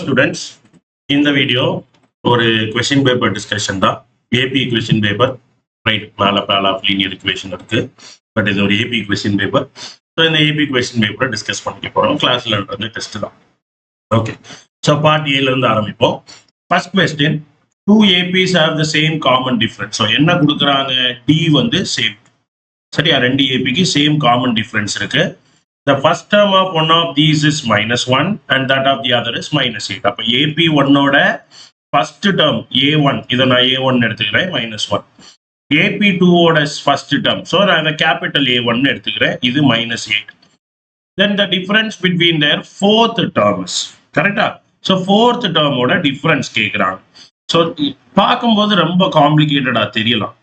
Students, இந்த video ஒரு question paper discussion தான். AP question paper, right? மேல பேல் ஆஃப் லீனியர் இக்குவேஷன் இருக்கு, பட் இது ஒரு ஏபி கொஸ்டின் பேப்பர். ஸோ இந்த ஏபி கொஸ்டின் பேப்பரை டிஸ்கஸ் பண்ணிக்க போறோம். கிளாஸ்ல இருந்து டெஸ்ட் தான். ஓகே, ஸோ பார்ட் ஏல இருந்து ஆரம்பிப்போம். First question, two APs have the same common difference. So என்ன கொடுக்குறாங்க? டி வந்து சேம், சரியா? ரெண்டு ஏபிக்கு சேம் காமன் டிஃபரன்ஸ் இருக்கு. The first term of one of these is -1 and that of the other is -8. அப்ப AP1 ஓட first term A1, இதை நான் A1 எடுத்துக்கிறேன், -1. AP2 ஓட first term, so நான் இதை capital A1 எடுத்துக்கிறேன், இது -8. Then the difference between their fourth terms, கரெக்டா? So fourth term ஓட difference கேட்குறாங்க. ஸோ பார்க்கும்போது ரொம்ப காம்ப்ளிகேட்டடா தெரியலாம்,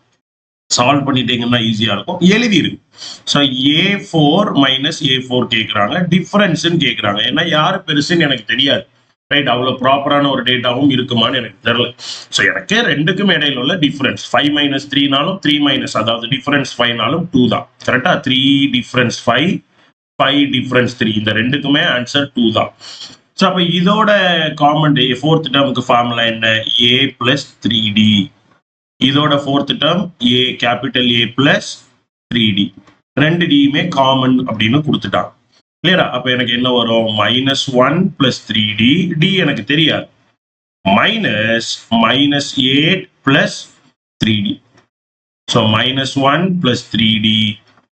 சால்வ் பண்ணிட்டீங்கன்னா ஈஸியா இருக்கும், எழுதிருக்கு. ஸோ A4 மைனஸ் A4 கேட்குறாங்க, டிஃபரன்ஸ்ன்னு கேட்குறாங்க. ஏன்னா யாரு பெருசுன்னு எனக்கு தெரியாது, ரைட்? அவ்வளோ ப்ராப்பரான ஒரு டேட்டாவும் இருக்குமான்னு எனக்கு தெரியல. ஸோ எனக்கு ரெண்டுக்கும் இடையில உள்ள டிஃபரன்ஸ் 5 - 3நாலும் 3 மைனஸ், அதாவது டிஃபரன்ஸ் 5நாலும் 2 தான், கரெக்டா? 3 டிஃபரன்ஸ் 5, 5 டிஃபரன்ஸ் 3, இந்த ரெண்டுக்குமே ஆன்சர் 2 தான். ஸோ அப்போ இதோட காமன் ஃபோர்த் டேர்முக்கு ஃபார்முலா என்ன? A + 3D. இதோட fourth term A, capital A + 3D. ரெண்டு டியுமே காமன் அப்படின்னு கொடுத்துட்டாங்க, கிளியரா? அப்ப எனக்கு என்ன வரும்? -1 + 3D. டி எனக்கு தெரியாது, -8 + 3D. So -1 + 3D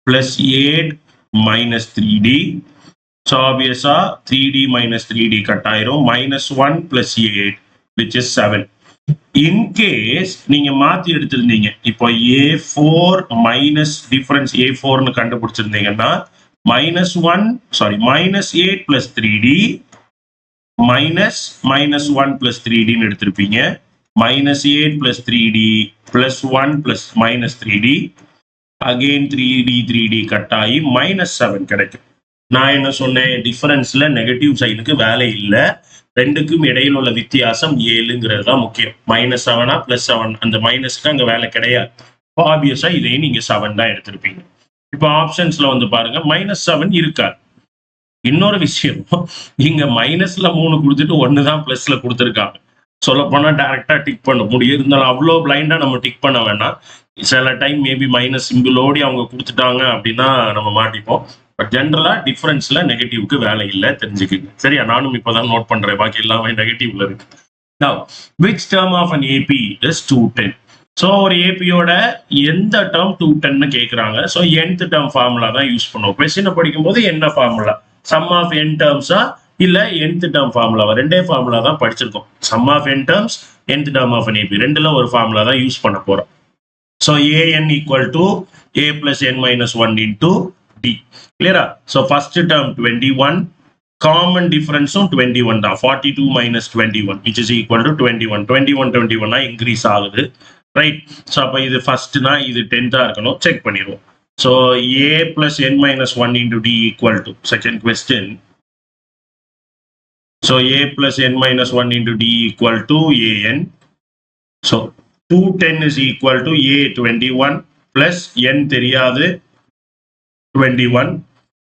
+ 8 - 3D. So ஆப்வியஸா 3D - 3D கட் ஆயிரும். -1 + 8 which is 7. இன்கேஸ் நீங்க மாத்தி எடுத்திருந்தீங்க, இப்போ A4 மைனஸ் டிஃபரன்ஸ் A4ன்னு கண்டுபிடிச்சிருந்தீங்கன்னா -8 + 3D -1 + 3Dன்னு எடுத்திருப்பீங்க. -8 + 3D + 1 + -3D, again 3D cut ஆகி -7 கிடைக்கும். நான் என்ன சொன்னேன்? டிஃபரன்ஸ்ல நெகட்டிவ் சைனுக்கு வேலை இல்லை, ரெண்டுக்கும் இடையில் உள்ள வித்தியாசம் 7ங்கிறது தான் முக்கியம். -7 +7, அந்த மைனஸ்க்கு அங்க வேலை கிடையாது. ஆப்வியஸா இதையும் நீங்க 7 தான் எடுத்திருப்பீங்க. இப்போ ஆப்ஷன்ஸ்ல வந்து பாருங்க, -7 இருக்காது. இன்னொரு விஷயம், இங்க -3 கொடுத்துட்டு 1 தான் +ல கொடுத்துருக்காங்க. சொல்ல போனா டைரக்டா டிக் பண்ண முடியும், இருந்தாலும் அவ்வளோ பிளைண்டா நம்ம டிக் பண்ண வேண்டாம். சில டைம் மேபி மைனஸ் சிம்பிளோடி அவங்க கொடுத்துட்டாங்க அப்படின்னா நம்ம மாட்டிப்போம். பட் ஜென்ரலா டிஃபரன்ஸ்ல நெகட்டிவ்க்கு வேலை இல்லை, தெரிஞ்சுக்குங்க, சரியா? நானும் இப்பதான் நோட் பண்றேன், பாக்கி எல்லாமே நெகட்டிவ்ல இருக்கு. Now, which term of an AP is 210? So ஒரு ஏபியோட எந்த டேர்ம் 210ன்னு கேட்குறாங்க. ஸோ nth டேர்ம் ஃபார்முலா தான் யூஸ் பண்ணுவோம். கொஸ்டினை படிக்கும்போது என்ன ஃபார்முலா? சம் ஆஃப் n டேர்ம்ஸா இல்லை nth டேர்ம் ஃபார்முலாவா? ரெண்டே ஃபார்முலா தான் படிச்சிருக்கோம். Sum of n terms, nth term of an AP, ரெண்டுல ஒரு ஃபார்முலா தான் யூஸ் பண்ண போறோம். So an = A + n - 1 × D, clear? So first term 21, common difference 21 தான், 42 - 21 which is equal to 21. 21 increase ஆகுது, ரைட்? ஸோ அப்போ இது ஃபர்ஸ்ட்னா இது 10 இருக்கணும், செக் பண்ணிடுவோம். So A + n - 1 × D equal to, second question. So A + n - 1 × D equal to an. So 210 is equal to A 21 plus n தெரியாது 21.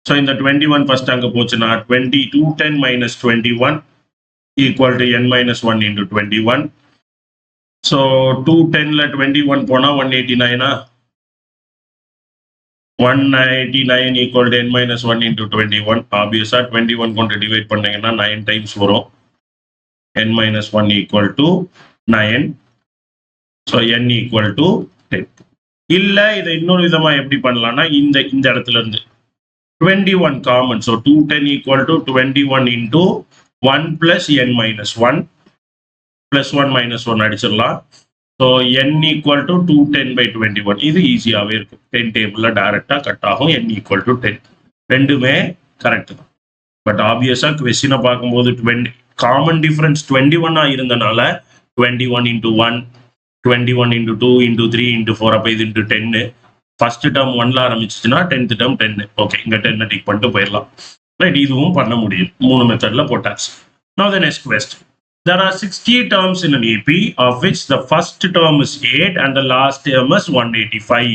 So இந்த 21 first அங்கே போச்சுன்னா 210 - 21 equal to n - 1 × 21. ஸோ 210ல 21 போனால் 189. 189 equal to n - 1 × 21. ஆப்வியஸா 21 கொண்டு divide பண்ணீங்கன்னா 9 times வரும். n - 1 equal to 9. So n equal to 10. இல்ல இதை இன்னொரு விதமா எப்படி பண்ணலாம்னா, இந்த இடத்துல இருந்து 21 common. So 210 equal to 21 × 1 + n - 1 + 1 - 1 அடிச்சிடலாம். So n equal to 210/21. இது ஈஸியாவே இருக்கும், 10 டேபிள்ல டைரக்டா கட் ஆகும். n equal to 10, ரெண்டுமே கரெக்ட் தான். பட் ஆப்வியஸா கொஸ்டினை பார்க்கும்போது காமன் டிஃபரன்ஸ் 21 இருந்தனால 21 × 1, 21 × 2 × 3 × 4, அப்போ இது × 10. ஃபர்ஸ்ட் டேர்ம் 1ல ஆரம்பிச்சுச்சுன்னா 10th டேர்ம் 10. ஓகே, இங்க 10 டிக் பண்ணிட்டு போயிடலாம், ரைட்? இதுவும் பண்ண முடியும், 3 மெத்தட்ல போட்டாச்சு. Now the next question. There are 60 terms in an AP, of which the first term is 8 and the last term is 185.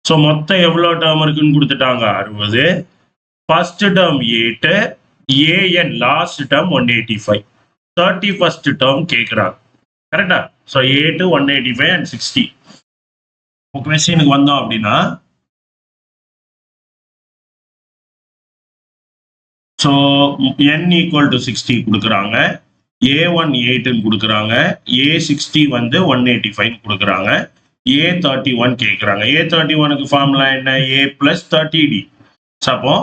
So மொத்தம் எவ்வளோ டேர்ம் இருக்குன்னு கொடுத்துட்டாங்க? 60. First term 8, an last term 185. 31st term கேட்குறாங்க. கரெக்டா? So A to 185 and 60. கொஸ்டினுக்கு வந்தோம் அப்படின்னா so n equal to 60 கொடுக்குறாங்க, A1 8 கொடுக்குறாங்க, A60 வந்து 185 கொடுக்குறாங்க, A31 கேட்குறாங்க. A31க்கு ஃபார்முலா என்ன? A plus 30D. ஸோ அப்போ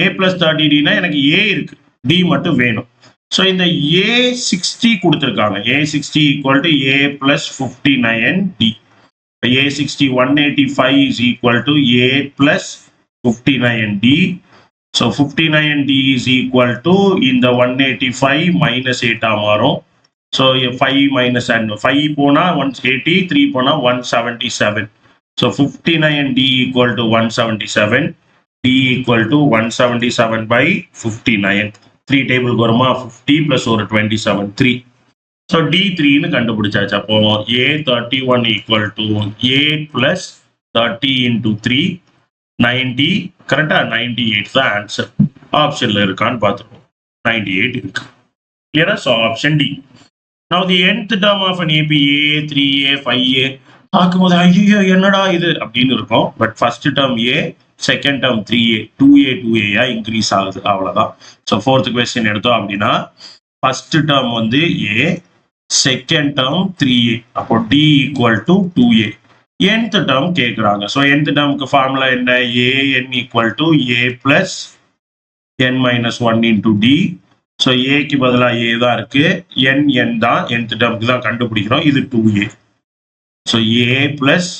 A பிளஸ் 30Dனா எனக்கு A இருக்கு, D மட்டும் வேணும். ஸோ இந்த A60 கொடுத்துருக்காங்க. A60 equal to A plus 59D. A60 185 is equal to A plus 59D. So 59D is equal to இந்த 185 minus 8 மாறும். So 5 minus and 5 போனா 180, 3 போனா 177. So 59D equal to 177. D equal to 177 by 59. 3 table வருமா? 50 plus ஒரு 27, 3. So D3 னு கண்டுபிடிச்சாச்சு. அப்போ A31 equal to A plus 30 into 3, 90. கரெக்டா? 98 தான் ஆன்சர். ஆப்ஷன்ல இருக்கான்னு பார்த்துருவோம். 98 இருக்கு. கிளியரா? So option D. Now the nth term of an AP A, 3A, 5A பார்க்கும்போது ஐயோ என்னடா இது அப்படின்னு இருக்கும். But first term A, second term 3A, 2A 2A increase ஆகுது, அவ்வளோதான். ஸோ ஃபோர்த் கொஸ்டின் எடுத்தோம் அப்படின்னா ஃபர்ஸ்ட் டேர்ம் வந்து A, செகண்ட் டேர்ம் 3A, அப்போ D equal to 2A. nth term கேட்குறாங்க. ஸோ nth டேர்முக்கு ஃபார்முலா என்ன? AN equal to A plus n minus 1 into D. So ஏக்கு பதிலாக A தான் இருக்கு, n தான் nth டேர்முக்கு தான் கண்டுபிடிக்கிறோம். இது 2A. So A plus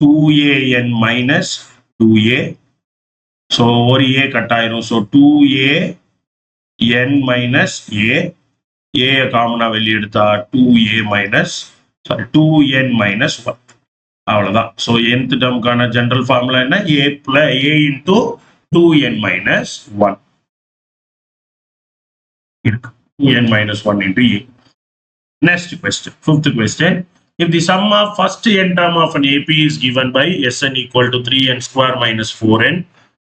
2AN minus 2A. So ஒரு A கட் ஆயிரும். So 2A n minus A. A காமனா வெளியே எடுத்தா 2A மைனஸ் 2n மைனஸ் 1. அவ்வளோதான். ஸோ nth டேர்முக்கான ஜெனரல் ஃபார்முலா என்ன? A இன்டூ 2n மைனஸ் 1 இருக்கு. 2n minus 1 into A. Next question, fifth question. If the sum of first n term of an AP is given by Sn equal to 3n square minus 4n,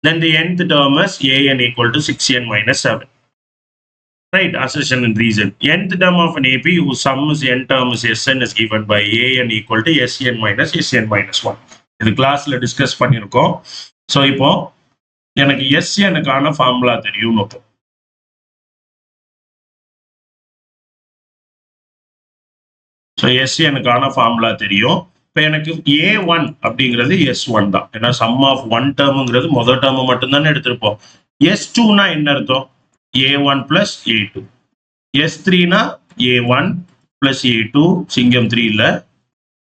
then the nth term is An equal to 6n minus 7. Right, assertion and reason. Nth term of an AP whose sum is n term is Sn is given by An equal to Sn minus 1. இது கிளாஸ்ல discuss பண்ணியிருக்கோம். So இப்போ எனக்கு Snக்கான formula தெரியும். So Snக்கான formula தெரியும். இப்போ எனக்கு A1 அப்படிங்கிறது S1 தான். ஏன்னா சம் ஆஃப் ஒன் டேர்முங்கிறது முதல் டேர்ம் மட்டும்தானே எடுத்திருப்போம். S2னா என்ன அர்த்தம்? A1 plus A2. S3னா A1 plus A2, சிங்கம் 3 இல்ல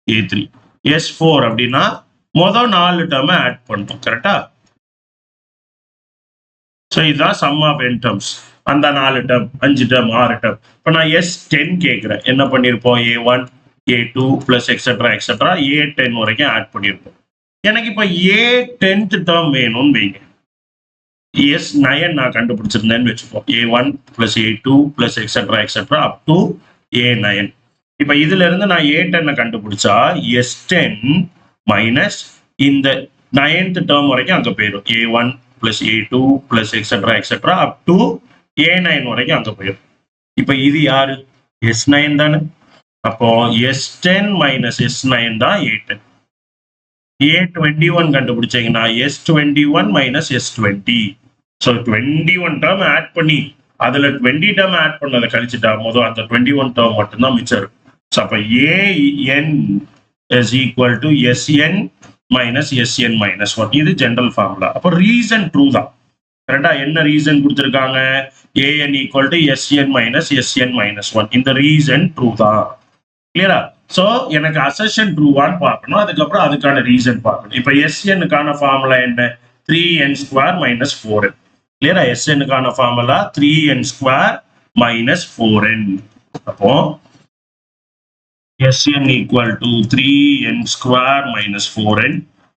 A3. S4 அப்படின்னா மொதல் 4 டேர்மை ஆட் பண்ணோம். கரெக்டா? ஸோ இதுதான் சம் ஆஃப் n டேர்ம்ஸ். அந்த 4 டேர்ம், 5 டேர்ம், 6 டேர்ம். இப்போ நான் S10 கேட்குறேன். என்ன பண்ணியிருப்போம்? A1, A2 plus etcetera etcetera A10 வரைக்கும் ஆட் பண்ணியிருப்போம். எனக்கு இப்போ A10th டேர்ம் வேணும்னு வைங்க. S9 நான் கண்டுபிடிச்சிருந்தேன்னு வச்சுப்போம். A1 plus A2 plus etcetera etcetera up to A9. இப்போ இதுல இருந்து நான் A10 கண்டுபிடிச்சா S10 மைனஸ் இந்த 9th டேர்ம் வரைக்கும் அங்கே போயிடும். A1 plus A2 plus etcetera etcetera up to A9 வரைக்கும் அங்கே போயிடும். இப்போ இது யாரு? S9 தானே. அப்போ S10 மைனஸ் S9 தான் A10. A21 கண்டுபிடிச்சீங்கன்னா S21 minus S20. So 21 term add பண்ணி அதில் 20 டேர்ம் ஆட் பண்ணதை கழிச்சுட்டா மொதல் அந்த 21 டேர்ம் மட்டும்தான் மிச்சம் இருக்கும். ஸோ அப்போ AN is equal to SN minus SN minus 1. இது ஜென்ரல் ஃபார்முலா. அப்போ ரீசன் ட்ரூ தான். கரெக்டா? என்ன ரீசன் கொடுத்துருக்காங்க? AN equal to SN minus SN minus 1. இந்த ரீசன் ட்ரூ தான். கிளியரா? ஸோ எனக்கு அசர்ஷன் ட்ரூவான்னு பார்க்கணும், அதுக்கப்புறம் அதுக்கான ரீசன் பார்க்கணும். இப்போ SNக்கான ஃபார்முலா என்ன? 3n square minus 4n. கிளியரா? SNக்கான formula 3n square minus 4n. அப்போ SN equal to 3n square minus 4n.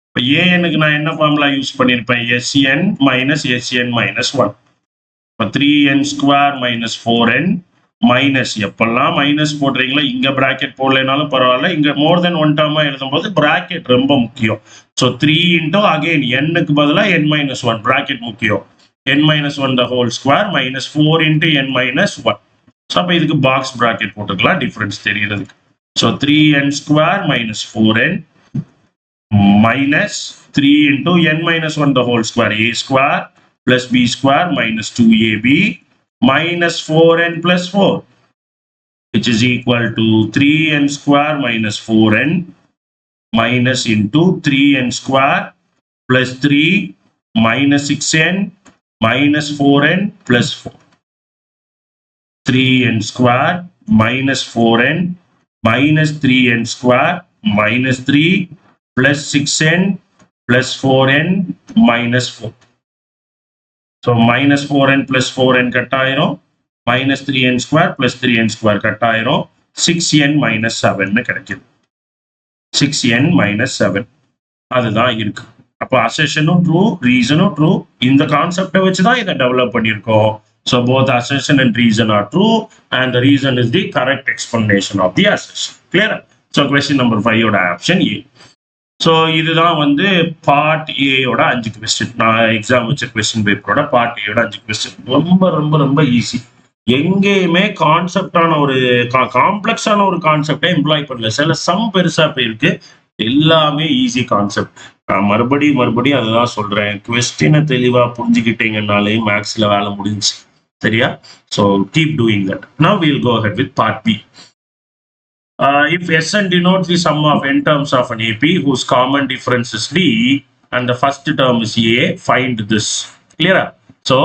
இப்போ ANக்கு நான் என்ன ஃபார்முலா யூஸ் பண்ணியிருப்பேன்? SN minus SN minus 1. இப்போ 3n square minus 4n minus, எப்பெல்லாம் மைனஸ் போடுறீங்களா, இங்க பிராக்கெட் போடலைனாலும் பரவாயில்ல, இங்க மோர் தென் ஒன் டேர்மா எழுதும்போது பிராக்கெட் ரொம்ப முக்கியம். ஸோ 3 இன்டூ அகெயின் n-க்கு பதிலாக n மைனஸ் 1 பிராக்கெட் முக்கியம். n minus 1 the whole square minus 4 into n minus 1. So அப்போ இதுக்கு பாக்ஸ் ப்ராக்கெட் போட்டுக்கலாம் டிஃபரன்ஸ் தெரியறதுக்கு. So 3n square minus 4n minus 3 into n minus 1 the whole square, a square plus b square minus 2ab minus 4n plus 4, which is equal to 3n square minus 4n minus into 3n square plus 3 minus 6n minus 4n plus 4. 3n square minus 4n minus 3n square minus 3 plus 6n plus 4n minus 4. So minus 4n plus 4n cut ஆயிரும், minus 3n square plus 3n square cut ஆயிரும், 6n minus 7 கிடைக்குது. 6n minus 7 அதுதான் இருக்கு. அப்போ அசெஷனும் true, ரீசனும் true. இந்த கான்செப்டை வச்சு தான் இதை டெவலப் பண்ணியிருக்கோம். So both assertion and reason are true, and the reason is the correct explanation of the assertion. Clear? So question number 5 ஓட ஆப்ஷன் A. ஸோ இதுதான் வந்து பார்ட் ஏயோட 5 கொஸ்டின். நான் எக்ஸாம் வச்ச கொஸ்டின் பேப்பரோட பார்ட் ஏயோட 5 கொஸ்டின். ரொம்ப ரொம்ப ரொம்ப ஈஸி. எங்கேயுமே கான்செப்டான ஒரு காம்ப்ளெக்ஸான ஒரு கான்செப்டை எம்ப்ளாய் பண்ணல. சில சம் பெருசா போயிருக்கு, எல்லாமே ஈஸி கான்செப்ட். நான் மறுபடியும் அதுதான் சொல்றேன். கொஸ்டினை தெளிவா புரிஞ்சுக்கிட்டீங்கன்னாலே மேக்ஸ்ல வேலை முடிஞ்சு. சரியா? So keep doing that. Now will go ahead with part B. If Sn denotes the sum of n terms of an AP whose common difference is D and the first term is A, find this. Clear? So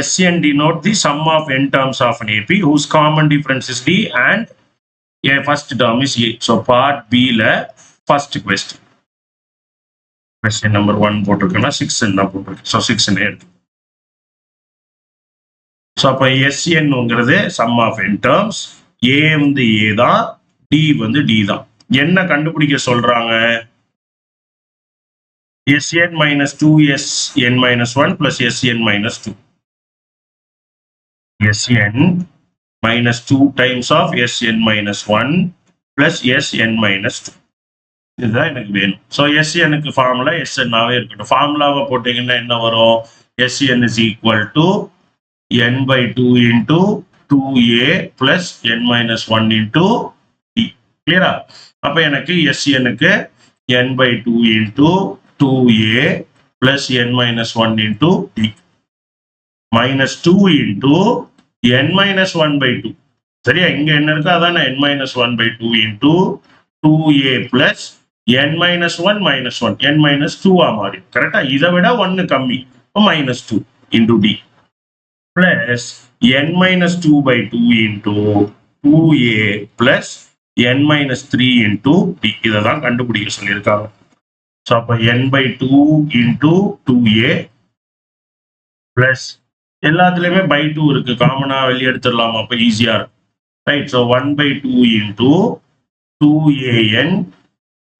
Sn denotes the sum of n terms of an AP whose common difference is D and a first term is A. So part B la first question. Question number 1 போட்டிருக்கேன்னா 6 தான் போட்டிருக்கு. So 6 எடுத்து. So அப்போ Sn sum of n terms, A வந்து A தான், D வந்து D தான். என்ன கண்டுபிடிக்க சொல்றாங்க? Sn minus 2 Sn minus 1 plus Sn minus 2. Sn minus 2 times of Sn minus 1 plus Sn minus 2. இதுதான் எனக்கு வேணும். ஸோ Snக்கு ஃபார்முலா Sn-ஆவே இருக்கட்டும். ஃபார்முலாவை போட்டீங்கன்னா என்ன வரும்? Sn is equal to n by 2 into 2a plus n minus 1 into d. கிளியரா? அப்ப எனக்கு Snக்கு n by 2 into 2a plus n minus 1 into d minus 2 into n minus 1 by 2. சரியா? இங்க என்ன இருக்கு? அதான n minus 1 by 2 into 2a plus n minus 1 minus 1, n minus 2 மாறி. கரெக்டா? இதை விட 1 கம்மி, minus 2 into d plus n minus 2 by 2 into 2a plus n minus 3 into d. இதை தான் கண்டுபிடிக்க சொல்லியிருக்காங்க. ஸோ அப்போ n by 2 into 2a plus எல்லாத்துலேயுமே by 2 இருக்கு, காமனா வெளியே எடுத்துடலாம். அப்போ ஈஸியா இருக்கும். Right? So 1 by 2 into 2an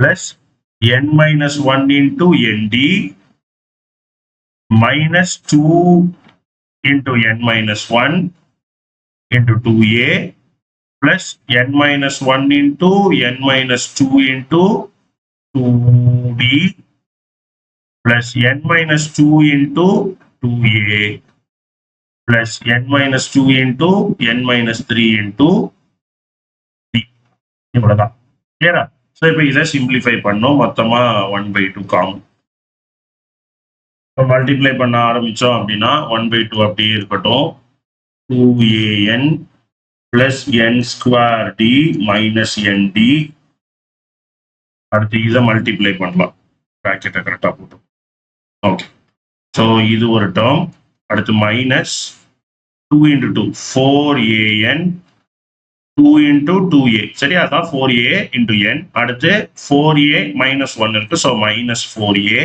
plus n minus 1 into nd minus 2 into n minus 1 into 2a plus n minus 1 into n minus 2 into 2d plus n minus 2 into 2a plus n minus 2 into n minus 3 into d. இவ்வளவுதான். கிளியரா? So இப்போ இதை simplify பண்ணோம். மொத்தமா 1 by 2 common. இப்போ multiply பண்ண ஆரம்பிச்சோம் அப்படின்னா 1 by 2 அப்படியே இருக்கட்டும். 2an plus n square d minus nd. அடுத்து இதை மல்டிப்ளை பண்ணலாம். ப்ராக்கெட்டை கரெக்டாக போட்டோம். ஓகே. ஸோ இது ஒரு டேர்ம். அடுத்து minus 2 into 2 4an 2 into 2a. சரியா? அதான் 4a into n. அடுத்து 4a minus 1 இருக்கு. So minus 4a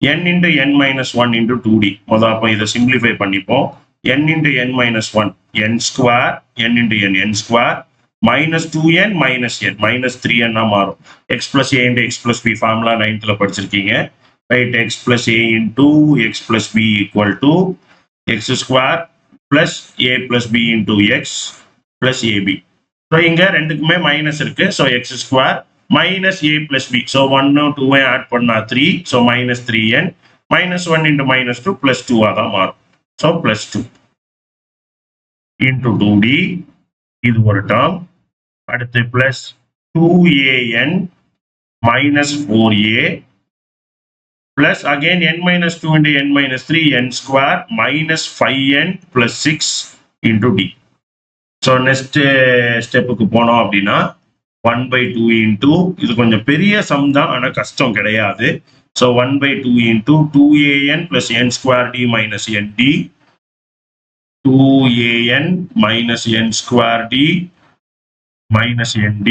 n into n minus 1 into 2d. முதல் அப்போ இதை சிம்பிளிஃபை பண்ணிப்போம். n into n minus 1 n square n into n square minus 2n minus n minus 3n மாறும். x plus a into x plus b formula 9th படிச்சிருக்கீங்க. Right? x plus a into x plus b equal to x square plus a plus b into x plus ab. So இங்க ரெண்டுக்குமே minus இருக்கு. So x square minus a plus b. So 1 2 add பண்ணா 3. So minus 3n minus 1 into minus 2 plus 2 தான் மாறும். So plus 2 into 2d இது ஒரு term. அடுத்து plus 2an minus 4a plus again n minus 2 into n minus 3 n square minus 5n plus 6 into d. So next ஸ்டெப்புக்கு போனோம் அப்படின்னா 1/2 into இது கொஞ்சம் பெரிய சம் தான், ஆனா கஷ்டம் கிடையாது. So 1/2 into 2an plus n square d minus nd, 2an minus n square d minus nd,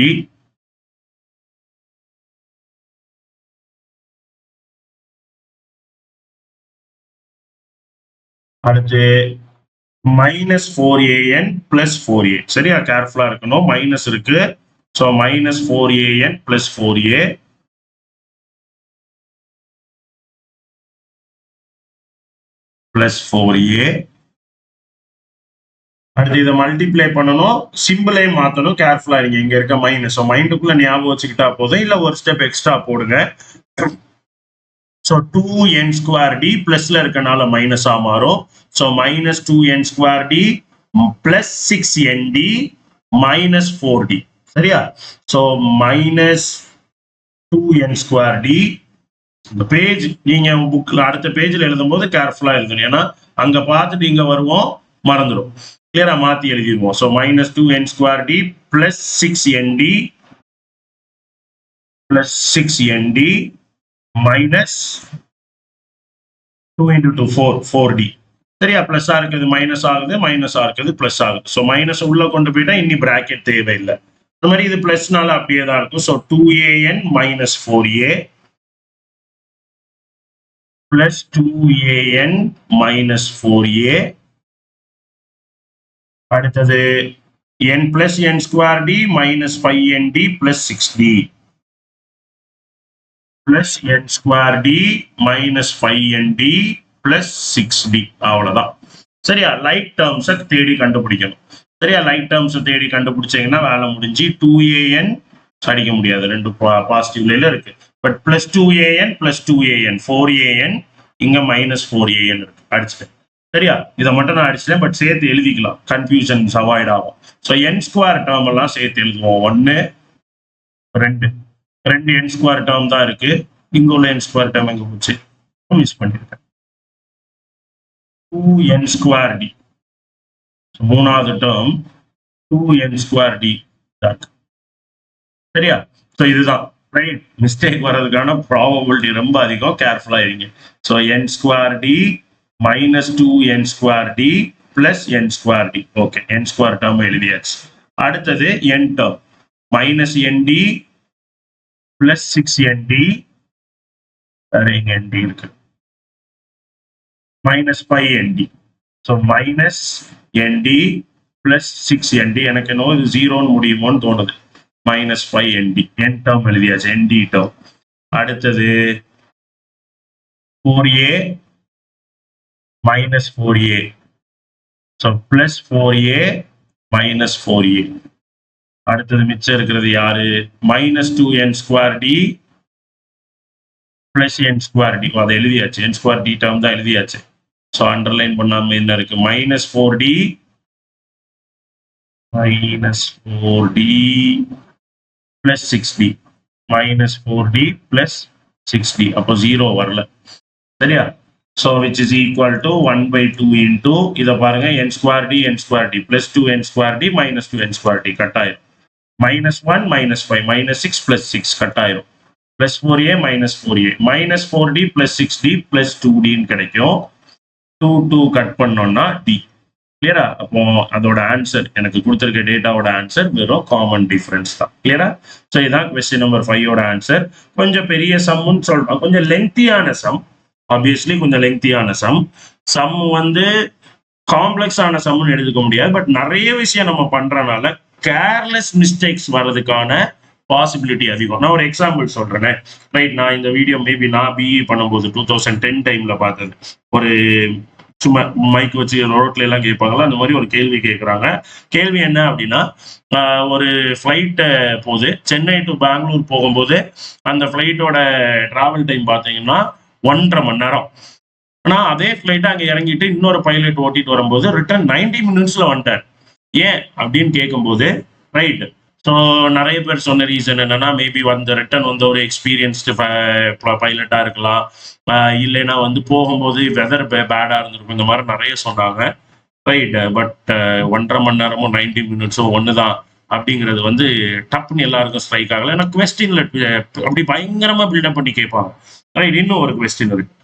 அடுத்து minus 4an plus 4a. சரியா, கேர்ஃபுல்லா இருக்கணும், மைனஸ் இருக்கு. So minus 4an plus 4a plus 4a. அடுத்து இதை மல்டிப்ளை பண்ணணும், சிம்பிளை மாற்றணும், கேர்ஃபுல்லா இருங்க. இங்க இருக்க மைனஸ், ஸோ மைண்டுக்குள்ள ஞாபகம் வச்சுக்கிட்டா போதும், இல்லை ஒரு ஸ்டெப் எக்ஸ்ட்ரா போடுங்க. ஸோ 2n square d பிளஸ்ல இருக்கனால மைனஸா மாறும். So minus 2n square d plus 6nd minus 4d. சரியா, so minus 2n square d. இந்த பேஜ் நீங்க புக்ல அடுத்த பேஜ்ல எழுதும் போது கேர்ஃபுல்லா எழுதணும், ஏன்னா அங்க பார்த்துட்டு இங்க வருவோம் மறந்துடும். கிளியரா மாத்தி எழுதிடுவோம். So minus 2n square d plus 6nd plus 6nd minus 2 into 2 4d. சரியா, பிளஸ் இருக்குது மைனஸ் ஆகுது, மைனஸ் இருக்குது பிளஸ் ஆகுது. ஸோ மைனஸ் உள்ள கொண்டு போயிட்டா இனி பிராக்கெட் தேவையில்லை. இந்த மாதிரி இது பிளஸ்னால அப்படியே தான் இருக்கும். So 2an minus 4a plus 2an minus 4a. அடுத்தது n plus n square d minus 5nd plus 6d plus n square d minus 5nd plus 6d. அவ்வளவுதான். சரியா, லைட் டேர்ம்ஸை தேடி கண்டுபிடிக்கணும். சரியா, லைட் டேர்ம்ஸை தேடி கண்டுபிடிச்சீங்கன்னா வேலை முடிஞ்சு. 2an அடிக்க முடியாது, ரெண்டு பாசிட்டிவ்ல இருக்கு. But plus 2an plus 2an 4an, இங்க மைனஸ் 4an இருக்கு, அடிச்சிட்டேன். சரியா, இதை மட்டும் நான் அடிச்சிட்டேன், பட் சேர்த்து எழுதிக்கலாம், கன்ஃபியூஷன்ஸ் அவாய்ட் ஆகும். ஸோ என் ஸ்கொயர் டேர்ம் எல்லாம் சேர்த்து எழுதுவோம். 1 2 n ஸ்கொயர் டேர்ம் தான் இருக்கு. இங்க உள்ள n ஸ்கொயர் டேர்ம் எங்க போச்சு, மிஸ் பண்ணிருக்கேன். 2n square d. மூணாவது டேர்ம் 2n square d. சரியா, ஸோ இதுதான் ரைட். மிஸ்டேக் வர்றதுக்கான ப்ராபபிலிட்டி ரொம்ப அதிகம், கேர்ஃபுல்லா இருங்க. So n square d minus 2n square d plus n square d. Okay, n square term எழுதியாச்சு. அடுத்தது n term minus nd plus 6nd, இங்க nd இருக்கு, minus 5nd. So minus nd plus 6nd. எனக்கு என்ன இது 0ன்னு முடியுமோன்னு தோணுது. minus 5nd n டேர்ம் எழுதியாச்சு, nd term. அடுத்தது 4a minus 4a. So plus 4a minus 4a. அடுத்தது மிச்சம் இருக்கிறது யாரு, minus 2n square d plus n square d. அதை எழுதியாச்சு, n square d டேர்ம் தான் எழுதியாச்சு. ஸோ அண்டர்லைன் பண்ணாம என்ன இருக்கு, minus 4d plus 6d minus 4d plus 6d. அப்போ 0 வரல. சரியா, so which is equal to 1/2 into இதை பாருங்க, n square d plus 2n square d minus 2n square d cut ஆயிரும். -1 -5 -6 plus 6 கட் ஆயிரும். plus 4a minus 4a minus 4d plus 6d plus 2d கிடைக்கும். 2 cut பண்ணோம்னா d. கிளியரா, அப்போ அதோட answer எனக்கு கொடுத்திருக்க டேட்டாவோட ஆன்சர் வெறும் காமன் டிஃபரன்ஸ் தான். கிளியரா, ஸோ இதான் கொஸ்டின் நம்பர் 5 ஆன்சர். கொஞ்சம் பெரிய சம்னு சொல்றோம், கொஞ்சம் லெங்க்தியான சம். ஆப்வியஸ்லி கொஞ்சம் லெங்க்தியான சம் வந்து காம்ப்ளெக்ஸான சம்னு எடுத்துக்க முடியாது. பட் நிறைய விஷயம் நம்ம பண்றதுனால கேர்லெஸ் மிஸ்டேக்ஸ் வர்றதுக்கான பாசிபிலிட்டி அதிகம். நான் ஒரு எக்ஸாம்பிள் சொல்றேன். ரைட், நான் இந்த வீடியோ மேபி நான் பிஇ பண்ணும்போது 2010 டைம்ல பார்த்தது. ஒரு சும்மா மைக் வச்சு ரோட்ல எல்லாம் கேட்பாங்களா, அந்த மாதிரி ஒரு கேள்வி கேட்குறாங்க. கேள்வி என்ன அப்படின்னா, ஒரு ஃப்ளைட்டு போகுது, சென்னை டு பெங்களூர் போகும்போது அந்த ஃப்ளைட்டோட டிராவல் டைம் பார்த்தீங்கன்னா 1.5 மணி நேரம். ஆனால் அதே ஃப்ளைட்டை அங்கே இறங்கிட்டு இன்னொரு பைலட் ஓட்டிட்டு வரும்போது ரிட்டர்ன் 90 மினிட்ஸ்ல வந்துட்டார். ஏன் அப்படின்னு கேட்கும்போது ரைட். ஸோ நிறைய பேர் சொன்ன ரீசன் என்னன்னா, மேபி வந்து ரிட்டன் வந்து ஒரு எக்ஸ்பீரியன்ஸ்டு பைலட்டாக இருக்கலாம், இல்லைன்னா வந்து போகும்போது வெதர் பேடாக இருந்திருக்கும், இந்த மாதிரி நிறைய சொன்னாங்க. ரைட். பட் 1.5 மணி நேரமும் 90 மினிட்ஸும் ஒன்று தான் அப்படிங்கிறது வந்து டப்புன்னு எல்லாருக்கும் ஸ்ட்ரைக் ஆகல. ஏன்னா கொஸ்டின்ல அப்படி பயங்கரமா பில்டப் பண்ணி கேட்பாங்க. ரைட். இன்னும் ஒரு கொஸ்டின் இருக்கு.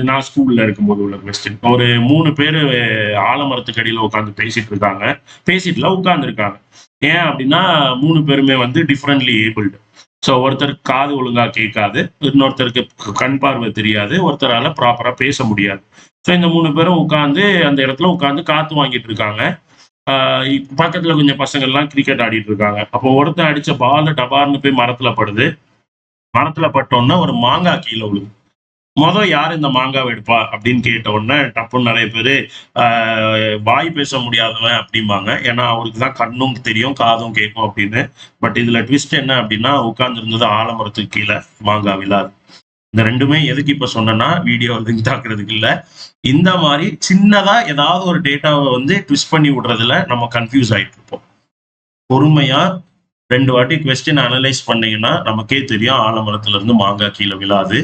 நான் ஸ்கூல்ல இருக்கும்போது உள்ள கொஸ்டின். ஒரு 3 பேர் ஆலமரத்துக்கு அடியில் உட்காந்து பேசிட்டு இருக்காங்க. பேசிட்டுல உட்கார்ந்துருக்காங்க. ஏன் அப்படின்னா 3 பேருமே வந்து டிஃப்ரெண்ட்லி ஏபிள்டு. ஸோ ஒருத்தருக்கு காது ஒழுங்கா கேட்காது, இன்னொருத்தருக்கு கண் பார்வை தெரியாது, ஒருத்தரால ப்ராப்பரா பேச முடியாது. ஸோ இந்த 3 பேரும் உட்காந்து அந்த இடத்துல உட்காந்து காத்து வாங்கிட்டு இருக்காங்க. பக்கத்துல கொஞ்சம் பசங்கள்லாம் கிரிக்கெட் ஆடிட்டு இருக்காங்க. அப்போ ஒருத்தன் அடிச்ச பால் டபார்னு போய் மரத்துல படுது. மரத்துல பட்டோன்னா ஒரு மாங்காய் கீழே விழுது. யார் இந்த மாங்காவை எடுப்பா அப்படின்னு கேட்ட உடனே டப்புன்னு நிறைய பேர் வாய் பேச முடியாதவன் அப்படிம்பாங்க. ஏன்னா அவருக்கு தான் கண்ணும் தெரியும் காதும் கேட்கும் அப்படின்னு. பட் இதுல ட்விஸ்ட் என்ன அப்படின்னா, உட்கார்ந்து இருந்தது ஆலமரத்துக்கு கீழே, மாங்காய் விழாது. இந்த ரெண்டுமே எதுக்கு இப்ப சொன்னேன்னா, வீடியோ லிங்க் தாக்குறதுக்கு இல்ல. இந்த மாதிரி சின்னதா ஏதாவது ஒரு டேட்டாவை வந்து ட்விஸ்ட் பண்ணி விடுறதுல நம்ம கன்ஃபியூஸ் ஆயிட்டு இருப்போம். பொறுமையா 2 வாட்டி கொஸ்டின் அனலைஸ் பண்ணீங்கன்னா நமக்கே தெரியும் ஆலமரத்துல இருந்து மாங்காய் கீழே விழாது.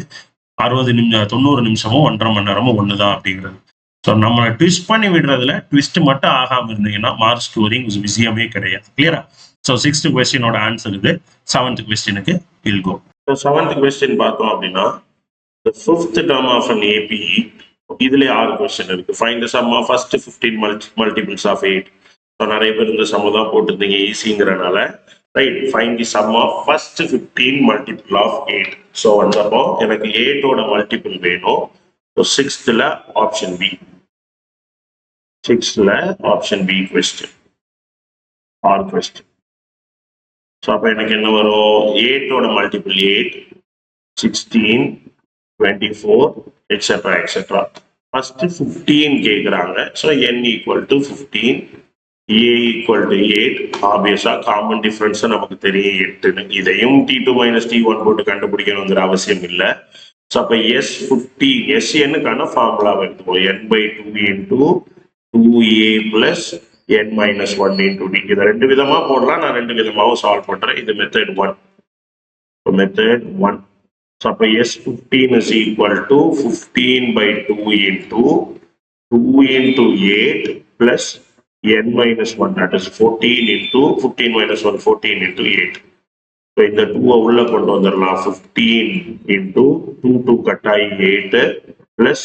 90 நிமிஷமும் 1.5 மணி நேரமும் ஒண்ணுதான் அப்படிங்கிறது. ஸோ நம்ம ட்விஸ்ட் பண்ணி விடுறதுல ட்விஸ்ட் மட்டும் ஆகாம இருந்தீங்கன்னா மார்க் ஸ்கோரிங் விஷயமே கிடையாது. கிளியரா? ஸோ 6th கொஸ்டினோட ஆன்சர் இது. 7th கொஸ்டினுக்கு will go. So 7th question பார்த்தோம் அப்படின்னா, the 5th term of an APE, இதுல 6 கொஸ்டின் இருக்கு. Find the sum of first 15 multiples of 8. So நிறைய பேர் இந்த சம் தான் போட்டுருந்தீங்க ஈஸிங்கிறனால. Right. Find the sum of first 15 multiple of 8. So வந்தப்போ எனக்கு 8ஓட மல்டிபிள் வேணும். So 6th option B. 6th option B question or question. So அப்போ எனக்கு என்ன வரும்? 8ஓட மல்டிபிள் 8, 16, 24, எக்ஸெட்ரா எக்ஸெட்ரா. ஃபர்ஸ்ட் 15 கேட்குறாங்க. So n equal to 15, a equal to 8. ஆப்வியஸா காமன் டிஃபரன்ஸ் நமக்கு தெரியும் 8ன்னு. இதையும் t2 மைனஸ் t1 போட்டு கண்டுபிடிக்கணுங்கிற அவசியம் இல்லை. ஸோ அப்போ S15 SNக்கான ஃபார்முலாவை எடுத்துப்போம். n/2 into 2a plus n minus 1 into d. இதை 2 விதமா போடலாம். நான் 2 விதமாவும் சால்வ் பண்றேன். இது method 1. Method 1. So, S15 is equal to 15/2 into 2 into 8 plus n minus 1, that is 14 into 15 minus 1, 14 into 8. So, இந்த 2 உள்ள கொண்டு வந்துடலாம். 15 into 2 2 கட்டாய் 8 plus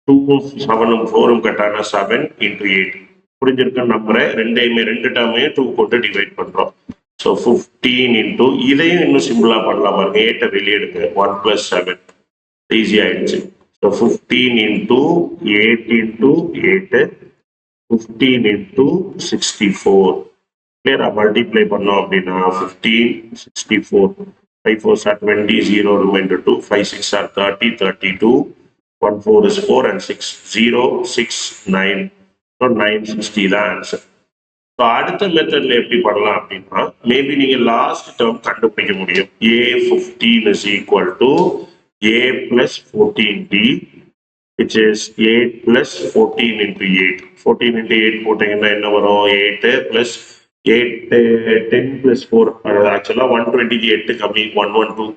2 7 4 கட்டான 7 into 8. புரிஞ்சிருக்க நம்புறேன். ரெண்டு டேர்மையும் 2 போட்டு டிவைட் பண்றோம். ஸோ 15 இன்டூ இதையும் இன்னும் சிம்பிளா பண்ணலாம் பாருங்க. 8 வெளியே எடுங்க. 1 + 7 ஈஸி ஆயிடுச்சு. So 15 into 8 into 8, 15 into 64. கிளியரா? மல்டிப்ளை பண்ணோம் அப்படின்னா 15, 64, 5 4s are 20, 0 remainder 2, 5 6 are 30, 32, 1 4 is 4 and 6, 0 6 9. So 960 தான் ஆன்சர். ஸோ அடுத்த மெத்தட்ல எப்படி பண்ணலாம் அப்படின்னா, மேபி நீங்க லாஸ்ட் டேர்ம் கண்டுபிடிக்க முடியும். A15 is equal to A plus 14D, which is 8 plus 14 into 8. 14 into 8 போட்டீங்கன்னா என்ன வரும்? 8 plus 8, 10 plus 4. ஆக்சுவலா 120 8 கம்மி 112.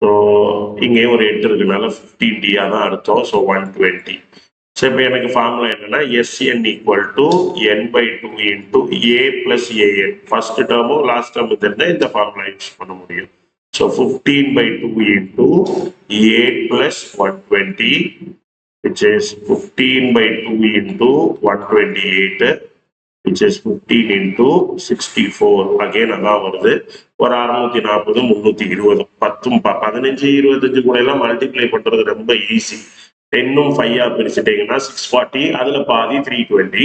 ஸோ இங்கேயும் ஒரு 8 இருக்குனால 15D தான் அர்த்தம். ஸோ 120. ஸோ இப்போ எனக்கு ஃபார்முலா என்னன்னா, SN equal to n/2 into A plus AN. First டேர்மும் லாஸ்ட் டேர்மும் தெரிஞ்சா இந்த ஃபார்முலா யூஸ் பண்ண முடியும். So 15/2 into A plus 120, which is 15/2 into 128, which is 15 into 64. Again அதான் வருது. ஒரு 640, 320, 10, 15, 25 கூட எல்லாம் மல்டிப்ளை பண்றது ரொம்ப ஈஸி. 10 5 பிரிச்சுட்டீங்கன்னா 640, அதுல பாதி 320.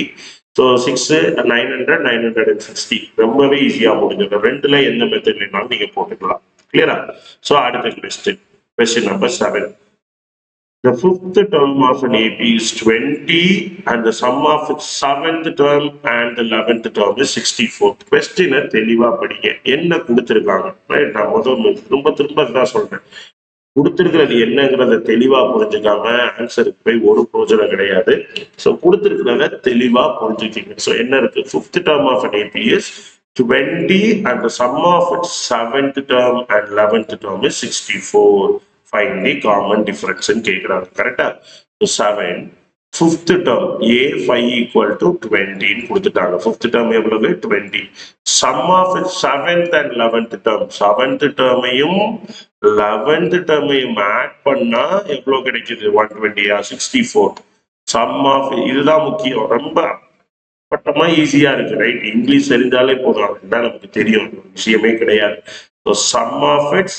ஸோ 6 900, 960. ரொம்பவே ஈஸியா முடிஞ்சிடும். ரெண்டுல எந்த மெத்தட்லனாலும் நீங்க போட்டுக்கலாம். கிளியரா? ஸோ அடுத்த question number 7. The 5th term of an AP is 20 and the sum of its 7th term and the 11th term is 64. Question தெளிவா படிங்க. என்ன கொடுத்திருக்காங்க? நான் திரும்ப தான் சொல்றேன். கொடுத்திருக்கிறது என்னங்கிறத தெளிவா புரிஞ்சுக்காம ஆன்சருக்கு போய் ஒரு பிரோஜனம் கிடையாது. ஸோ கொடுத்திருக்கிறத தெளிவா புரிஞ்சுக்கிங்க. ஸோ என்ன இருக்கு, fifth term of an AP is 20 and the sum of its 7th term and 11th term is 64. Find the common difference ன்னு கேட்கிறாங்க. கரெக்டா? 7 fifth term A5 equal to 20 கொடுத்துட்டாங்க. fifth term எவ்வளவு? 20. Sum of its 7th and 11th term, 7th term-ஐயும் 11th term-ஐயும் add பண்ணா எவ்வளவு கிடைக்குது? 120, 64. Sum of, இதுதான் முக்கியம். ரொம்ப பட்டமா ஈஸியா இருக்கு, ரைட்? இங்கிலீஷ் தெரிஞ்சாலே போதும், அதுதான் நமக்கு தெரியும், விஷயமே கிடையாது. So sum of its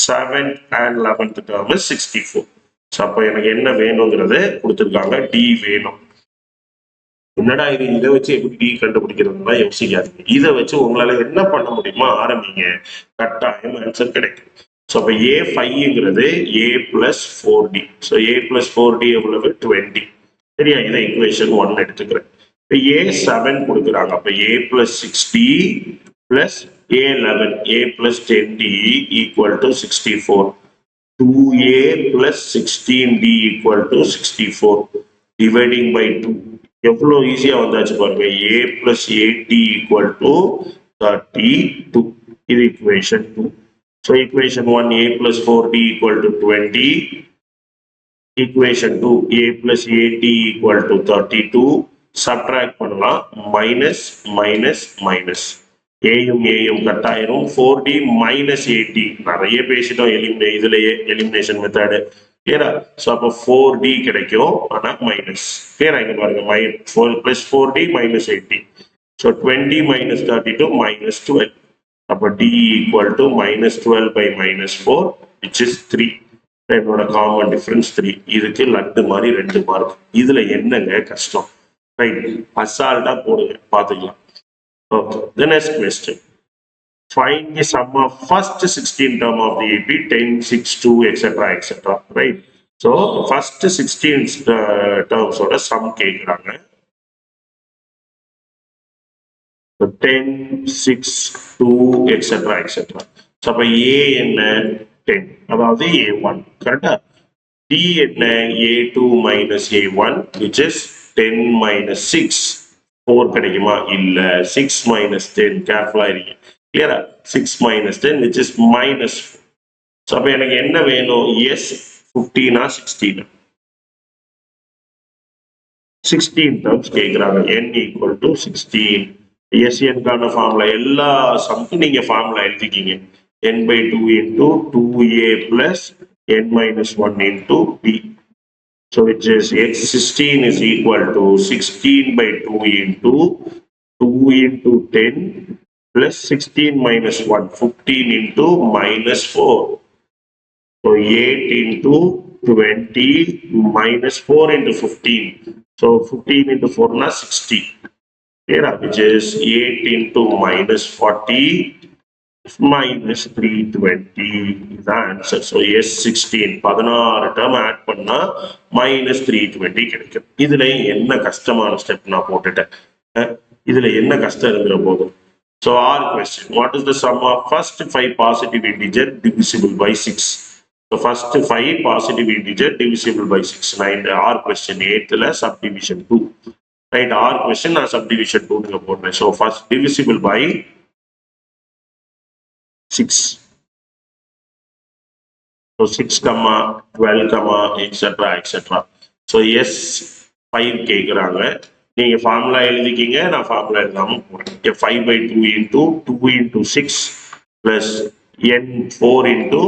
7th and 11th term is 64. So அப்போ எனக்கு என்ன வேணுங்கிறது கொடுத்துருக்காங்க, டி வேணும். என்னடா இது, இதை வச்சு எப்படி டி கண்டுபிடிக்கிறதுனா யோசிக்காதீங்க. இதை வச்சு உங்களால என்ன பண்ண முடியுமா ஆரம்பிங்க, கட்டாயம் ஆன்சர் கிடைக்கும். ஸோ அப்போ A5ங்கிறது A+4D. ஸோ A+4D எவ்வளவு? 20. சரியா? இதை equation 1 எடுத்துக்கிறேன். இப்போ A7 கொடுக்குறாங்க. அப்போ A+6D plus A11, A+10D equal to 64. 2A plus 16D equal to 64. Dividing by 2. எவ்வளோ ஈஸியா வந்தாச்சு பாருங்க. A plus 8D equal to 32. இது equation 2. So equation 1, A plus 4D equal to 20. Equation 2, A plus 8D equal to 32. Subtract பண்ணலாம். Minus, minus, minus. ஏயும் ஏயும் cut ஆயிரும். 4D minus 8D. நிறைய பேசிட்டோம் இதுலயே எலிமினேஷன் மெத்தடு. கிளியரா? ஸோ அப்போ 4D கிடைக்கும், ஆனா மைனஸ். கிளியரா? இங்க பாருங்க, plus 4D minus 8D. So 20 minus 32 minus 12. அப்போ D equal to minus 12 by minus 4, which is 3. என்னோட காமன் டிஃபரன்ஸ் 3. இதுக்கு லட்டு மாதிரி 2 மார்க். இதுல என்னங்க கஷ்டம்? ரைட், அசால்ட்டா போடுங்க, பாத்துக்கலாம். Okay, the next question. Find the sum of first 16 term of the AP, 10, 6, 2, etc., etc. Right? So, first 16 terms of the sum கேட்குறாங்க. So, 10, 6, 2, etc., etc. So, அப்போ A என்ன? 10. அதாவது A1. கரெக்டா? D என்ன? A2 minus A1, which is 10 minus 6. 4 கிடைக்குமா? இல்ல. 6 minus 10, கேர்ஃபுல்லா இருங்க. கிளியரா? 6 minus 10, which is minus 4. So அப்போ எனக்கு என்ன வேணும்? எஸ் 15 16. 16 டேர்ம்ஸ் கேட்குறாங்க. n equal to 16. எஸ்என்கான ஃபார்முலா எல்லா சம்க்கும் நீங்க formula எழுதிக்கிங்க. n/2 into 2a plus n minus 1 into b. So which is x16 is equal to 16 by 2 into 2 into 10 plus 16 minus 1, 15 into minus 4. So 8 into 20 minus 4 into 15. So 15 into 4 na 60. Here, which is 8 into minus 40 minus 320 is the answer. So S16 16 term add பண்ணா minus 320 கிடைக்கும். இதுல என்ன கஷ்டமான step நான் போட்டுட்டேன். இதுல என்ன கஷ்டம் இருக்கிற போது. So our question, what is the sum of first 5 positive integer divisible by 6? So first 5 positive integer divisible by 6. And our question 8th subdivision 2. Right, our question நான் subdivision 2 ங்க போடுறேன். So first divisible by 6. So 6, 12, etc., etc. So yes, 5 கேக்குறாங்க. நீங்க formula எழுதிக்கிங்க, நான் formula எழுதாம போறேன். 5/2 into 2 into 6 plus n 4 into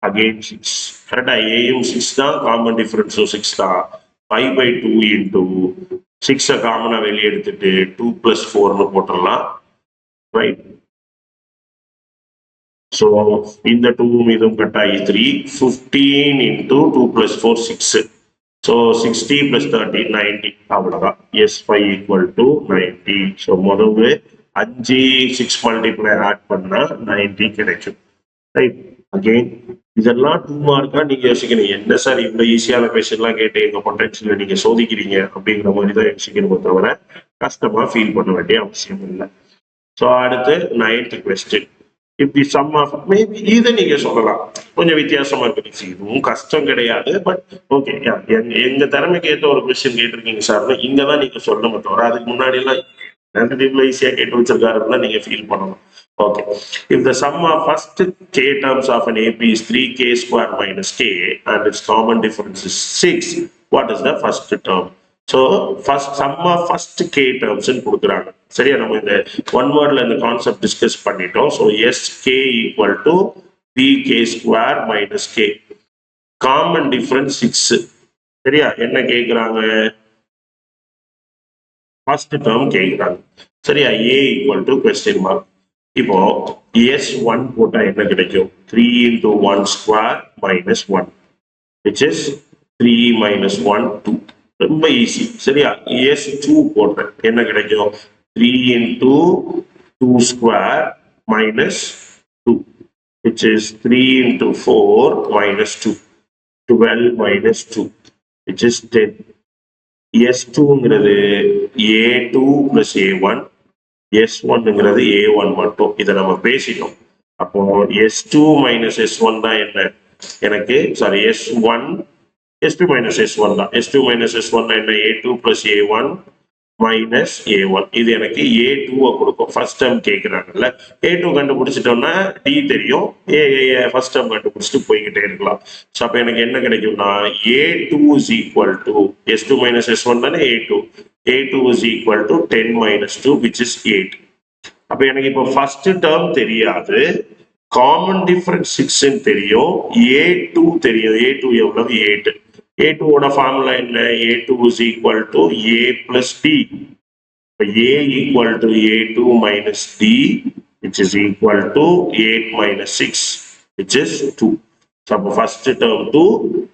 again 6. கரெக்டா? ஏயும் 6 தான், காமன் டிஃபரன்ஸ் 6 தான். 5/2 into 6 காமனா வெளியே எடுத்துட்டு 2 plus 4னு போட்டுடலாம். ரைட்? So in the 2 மீதும் கட்டாயி 3. 15 into 2 plus 4 6. So 60 plus 30 90. அவ்வளவுதான். S5 equal to 90. So முதல்ல 5 6 multiply ஆட் பண்ணா 90 கிடைக்கும். ரைட்? அகெயின் இதெல்லாம் 2 மார்க்கா நீங்க யோசிக்கணும். என்ன சார் இவ்வளவு ஈஸியான கொஸ்டின்லாம் கேட்டு எங்க பொட்டன்ஷியல நீங்க சோதிக்கிறீங்க அப்படிங்கிற மாதிரி தான் யோசிக்கணுமே தவிர கஷ்டமா ஃபீல் பண்ண வேண்டிய அவசியம் இல்லை. ஸோ அடுத்து 9th question. If the sum of, maybe இதை நீங்க சொல்லலாம், கொஞ்சம் வித்தியாசமா இருக்கு. இதுவும் கஷ்டம் கிடையாது, பட் ஓகே, எங்க திறமைக்கு ஏற்ற ஒரு கொஸ்டின் கேட்டிருக்கீங்க சார், இங்கதான் நீங்க சொல்லணும் தவிர அதுக்கு முன்னாடி எல்லாம் ஈஸியா கேட்டு வச்சிருக்காருன்னு நீங்க ஃபீல் பண்ணணும். Okay. If the sum of first k terms of an AP is 3k square minus k and its common difference is 6, what is the first term? So, first sum of first k terms ன்னு கொடுக்குறாங்க. சரியா, நம்ம இந்த one வேர்ட்ல இந்த concept discuss பண்ணிட்டோம். So sk equal to 3k square minus k. Common difference 6. சரியா, என்ன கேட்குறாங்க? ஃபர்ஸ்ட் டேர்ம் கேட்குறாங்க. சரியா, a equal to question mark. இப்போ S1 போட்டா என்ன கிடைக்கும்? 3 into 1 square minus 1, which is 3 minus 1, 2. ரொம்ப ஈஸி. சரியா, S2 போட்டேன் என்ன கிடைக்கும்? 3 into 2 square minus 2, which is 3 into 4 minus 2, 12 minus 2, which is 10. S2ங்கிறது A2 plus A1, S1ங்கிறது A1 மட்டும். இதை நம்ம பேசிட்டோம். அப்போ S2 minus S1 தான் என்ன எனக்கு? சாரி, S2 minus S1 தான். S2 minus S1 என்ன? A2 plus A1 minus A1. இது எனக்கு A2 கொடுக்கும். ஃபர்ஸ்ட் டேர்ம் கேட்குறாங்கல்ல, A2 கண்டுபிடிச்சிட்டோம்னா D தெரியும், ஃபர்ஸ்ட் டேர்ம் கண்டுபிடிச்சிட்டு போய்கிட்டே இருக்கலாம். ஸோ அப்போ எனக்கு என்ன கிடைக்கும்னா A2 is equal to S2 minus S1 தானே A2 is equal to 10 minus 2, which is 8. அப்போ எனக்கு இப்போ ஃபர்ஸ்ட் டேர்ம் தெரியாது, காமன் டிஃபரன்ஸ் 6 தெரியும், A2 தெரியும். A2 எவ்வளவு? 8. A2 ஓட ஃபார்முலா என்ன? A2 is equal to A plus D. A equal to A2 minus D, which is equal to 8 minus 6, which is 2. So, first term 2,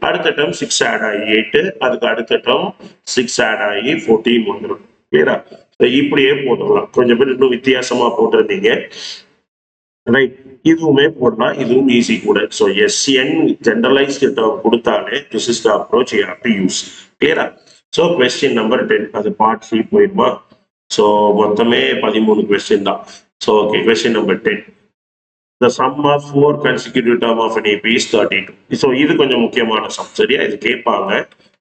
அடுத்த term 6 add ஆகி 8, அதுக்கு அடுத்த term 6 add ஆகி 14 வந்துடும். கிளியரா? இப்படியே போட்டுடலாம். கொஞ்சம் பேர் இன்னும் வித்தியாசமா போட்டிருந்தீங்க. ரைட், இதுவுமே போடலாம், இதுவும் ஈஸி கூட. ஸோ SN ஜெனரலைஸ்டு டேர்ம் கொடுத்தாலே this is the approach you have to use. கிளியரா? ஸோ கொஸ்டின் நம்பர் 10, அது பார்ட் 3 போயிடுமா? ஸோ மொத்தமே 13 கொஸ்டின் தான். So okay, question number 10. The sum of 4 consecutive term of an AP is 32. So இது கொஞ்சம் முக்கியமான some. சரியா, இது கேட்பாங்க.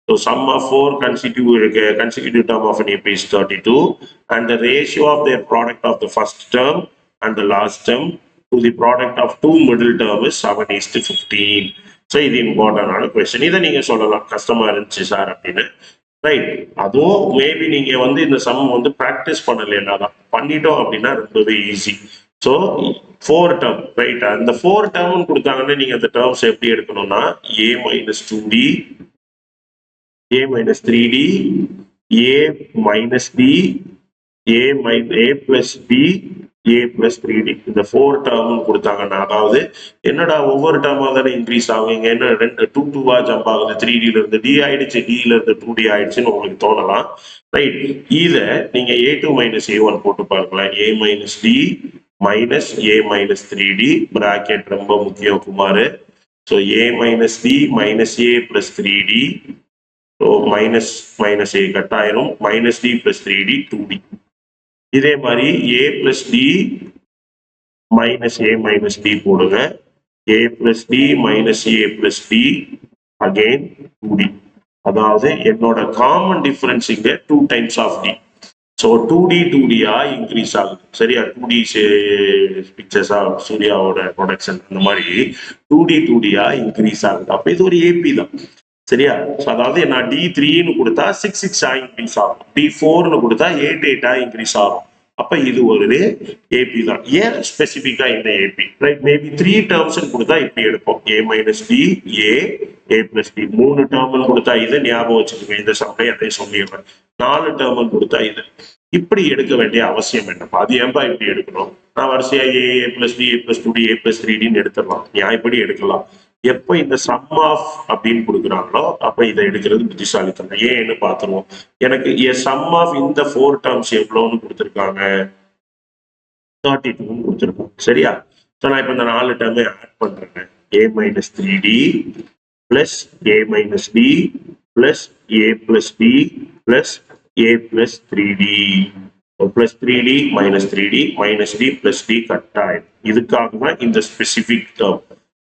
So sum of 4 consecutive term of an AP is 32, and the ratio of their product of the first term and the last term to the product of two middle term is 7:15. So இது இம்பார்ட்டன்டான question. இதை நீங்க சொல்லலாம் கஷ்டமா இருந்துச்சு sir அப்படின்னு. Right, அதுவும் maybe நீங்க இந்த சம் பிராக்டிஸ் பண்ணலைன்னா தான். பண்ணிட்டோம் அப்படின்னா ரொம்பவே ஈஸி. ஸோ 4 டேர்ம், ரைட், அந்த 4 டேர்ம்னு கொடுத்தாங்கன்னா நீங்க அந்த டேர்ம்ஸ் எப்படி எடுக்கணும்னா A minus 2D, A minus 3D, A minus D, A plus B, A plus 3D. இந்த 4 டேர்ம் கொடுத்தாங்கன்னா, அதாவது என்னடா ஒவ்வொரு டேர்மா தானே இன்க்ரீஸ் ஆகுங்க, என்ன 2 ஜம்ப் ஆகுது, 3Dல இருந்து D ஆயிடுச்சு, Dல இருந்து 2D ஆயிடுச்சுன்னு உங்களுக்கு தோணலாம். ரைட், இத நீங்க A2 minus A1 போட்டு பாருங்களேன். A minus D minus A minus 3D, bracket ரொம்ப முக்கியம் Kumar. So A minus D minus A plus 3D, so minus A cut ஆயிரும், minus D plus 3D 2D. இதே மாதிரி A plus D minus A minus D போடுங்க. A plus D minus A plus D again 2D. அதாவது என்னோட common difference இங்க 2 times of D. So 2D increase ஆகுது. சரியா, 2D பிக்சர்ஸா சூர்யாவோட ப்ரொடக்ஷன் அந்த மாதிரி 2D இன்க்ரீஸ் ஆகுது. அப்ப இது ஒரு AP தான். சரியா, அதாவது நான் D3ன்னு கொடுத்தா 6 இன்க்ரீஸ் ஆகும், D4ன்னு கொடுத்தா 8 இன்க்ரீஸ் ஆகும். அப்ப இது ஒரு AP தான். ஏன் ஸ்பெசிபிக்கா இந்த AP? ரைட், மேபி 3 டேர்ம்ஸ் கொடுத்தா இப்படி எடுப்போம். A minus D, A plus D. 3 term கொடுத்தா இது ஞாபகம் வச்சுக்கோங்க. இந்த சம்ளை அதை சொல்லிடுறேன். 4 டேர்ம் கொடுத்தா இது. இப்படி எடுக்க வேண்டிய அவசியம் என்னப்பா? அது ஏன்பா இப்படி எடுக்கணும்? நான் வரிசையா A plus D, A plus 2D, A plus 3Dன்னு எடுத்துடலாம். நான் இப்படி எடுக்கலாம். எப்ப இந்த சம் ஆஃப் அப்படின்னு கொடுக்குறாங்களோ அப்ப இதை எடுக்கிறது புத்திசாலித்தனம். ஏன்னு பார்த்துருவோம். எனக்கு சம் ஆஃப் இந்த 4 டேர்ம்ஸ் எவ்வளோன்னு கொடுத்துருக்காங்க? 32 கொடுத்துருக்கோம். சரியா, ஸோ நான் இப்போ இந்த 4 டேர்மே ஆட் பண்றேன். A minus 3D plus A minus D plus A plus D plus A plus 3D. plus 3D minus 3D minus D plus D cut ஆயிடும். இதுக்காக தான் இந்த specific term.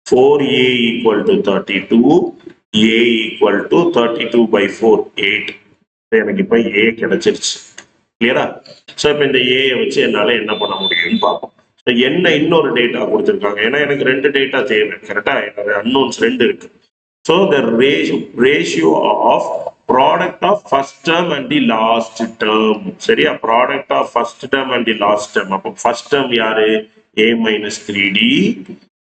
4a equal to 32, a equal to 32 by 4, 8. எனக்கு இப்ப a கிடைச்சிருச்சு. கிளியரா? So இப்போ இந்த a வச்சு என்னால என்ன பண்ண முடியும்னு பார்ப்போம். என்ன இன்னொரு டேட்டா கொடுத்துருக்காங்க, ஏன்னா எனக்கு 2 டேட்டா தேவை. கரெக்டா? என்னோட அன்னோன்ஸ் 2 இருக்கு. So the ratio of product of first term and the last term. சரியா? Product of first term and the last term. அப்போ ஃபர்ஸ்ட் டேர்ம் யாரு? a minus 3d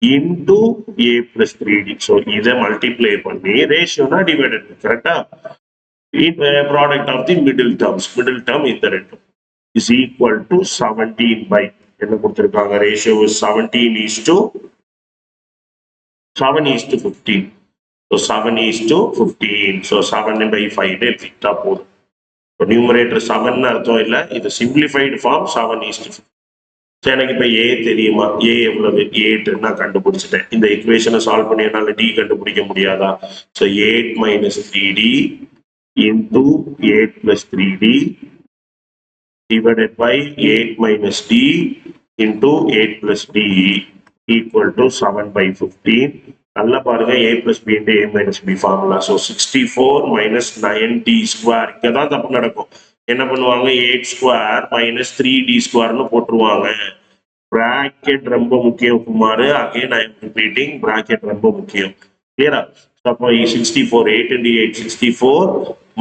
into a plus 3d. So இதை multiply பண்ணி ரேஷியோனா divided. கரெக்டா? Product of the middle terms, middle term இந்த ரெண்டும் is equal to 17 by என்ன கொடுத்திருக்காங்க? Ratio is 17 is to 15. So 7 is to 15. So 7 by 5 எடுத்துக்கிட்டா போதும். நியூமரேட்டர் 7 அர்த்தம் இல்லை, இது சிம்பிளிஃபைடு ஃபார்ம் 7 is to 15. எனக்கு இப்ப a தெரியுமா? a எவ்வளவு? 8 நான் கண்டுபிடிச்சிட்டேன். இந்த ஈக்குவேஷனை சால்வ் பண்ணி என்னால d கண்டுபிடிக்க முடியாதா? So 8 minus 3d into 8 plus 3d divided by 8 minus d into 8 plus d equal to 7 by 15. நல்லா பாருங்க, a plus b into a minus b formula. So 64 minus 9d square. இங்கதான் தப்பு நடக்கும். என்ன பண்ணுவாங்க? 8 ஸ்கொயர் minus 3d ஸ்கொயர்னு போட்டுருவாங்க. Bracket ரொம்ப முக்கியம் Kumar. Again I am repeating, bracket ரொம்ப முக்கியம். கிளியரா? அப்போ 64, 8 into 8 64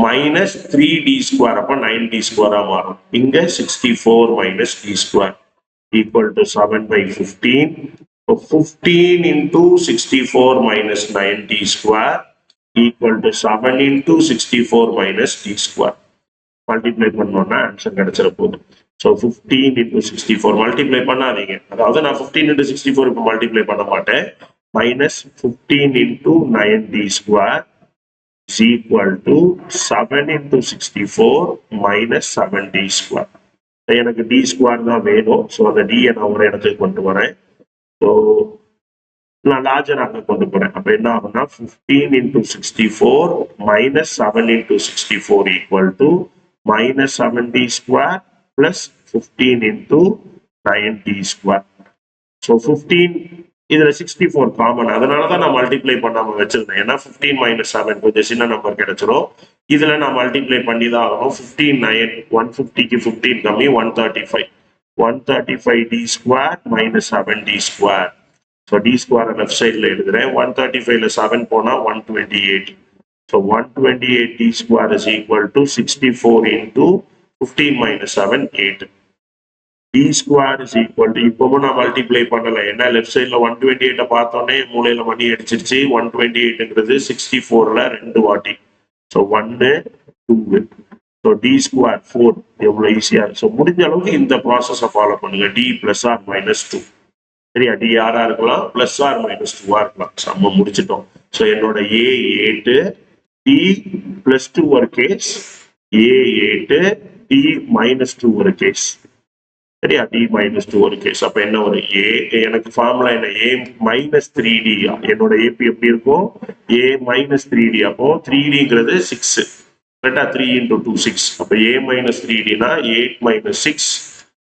minus 3d ஸ்கொயர், அப்போ 9d ஸ்கொயரா மாறும். இங்க 64 minus d square equal to 7 by 15. So 15 into 64 minus 9d square equal to 7 into 64 minus d square. Multiply பண்ணோம்னா ஆன்சர் கிடைச்சிட போகுது. ஸோ 15 into 64 மல்டிப்ளை பண்ணாதீங்க. அதாவது நான் 15 into 64 இப்போ மல்டிப்ளை பண்ண மாட்டேன். Minus 15 into 9d square is equal to 7 into 64 minus 7d square. எனக்கு d square தான் வேணும். ஸோ அந்த d நான் ஒரு இடத்துக்கு கொண்டு வரேன். ஸோ நான் லார்ஜராக கொண்டு போறேன். அப்ப என்ன ஆகும்னா 15 into 64 minus 7 into 64 equal to minus 7d square plus 15 into 9d square. So 15 இதுல 64 காமன், அதனாலதான் நான் மல்டிப்ளை பண்ணாம வச்சிருந்தேன். ஏன்னா 15 minus 7 கொஞ்சம் சின்ன நம்பர் கிடைச்சிடும். இதுல நான் மல்டிப்ளை பண்ணி தான் ஆகணும். 15 9, 150க்கு 15 கம்மி 135. 135d square minus 7d square. So d square left சைட்ல எழுதுறேன். 135ல 7 போனா 128. So 128d square is equal to 64 into 15 minus 7 8. d square is equal to, இப்பவும் நான் மல்டிப்ளை பண்ணல, ஏன்னா லெஃப்ட் சைட்ல 128 பார்த்தோன்னே மூலையில மணி அடிச்சிருச்சு. 128ங்கிறது 64ல 2 வாட்டி. ஸோ 1 2. ஸோ d square 4 எவ்வளவு ஈஸியா இருக்கு. ஸோ முடிஞ்ச அளவுக்கு இந்த ப்ராசஸை ஃபாலோ பண்ணுங்க. d plus or minus 2. சரியா? d யாரா இருக்கலாம், பிளஸ் ஆர் மைனஸ் 2வா இருக்கலாம். நம்ம முடிச்சிட்டோம். ஸோ என்னோட a 8, d plus 2 ஒரு கேஸ், a 8, d minus 2 ஒரு கேஸ். சரியா? d minus 2 ஒரு கேஸ். அப்ப என்ன ஒரு a, எனக்கு ஃபார்முலா என்ன? a minus 3d. என்னோட ap எப்படி இருக்கும்? a minus 3d. அப்போ 3dங்கிறது 6. கரெக்டா? 3 into 2 6. அப்ப a minus 3dனா 8 minus 6.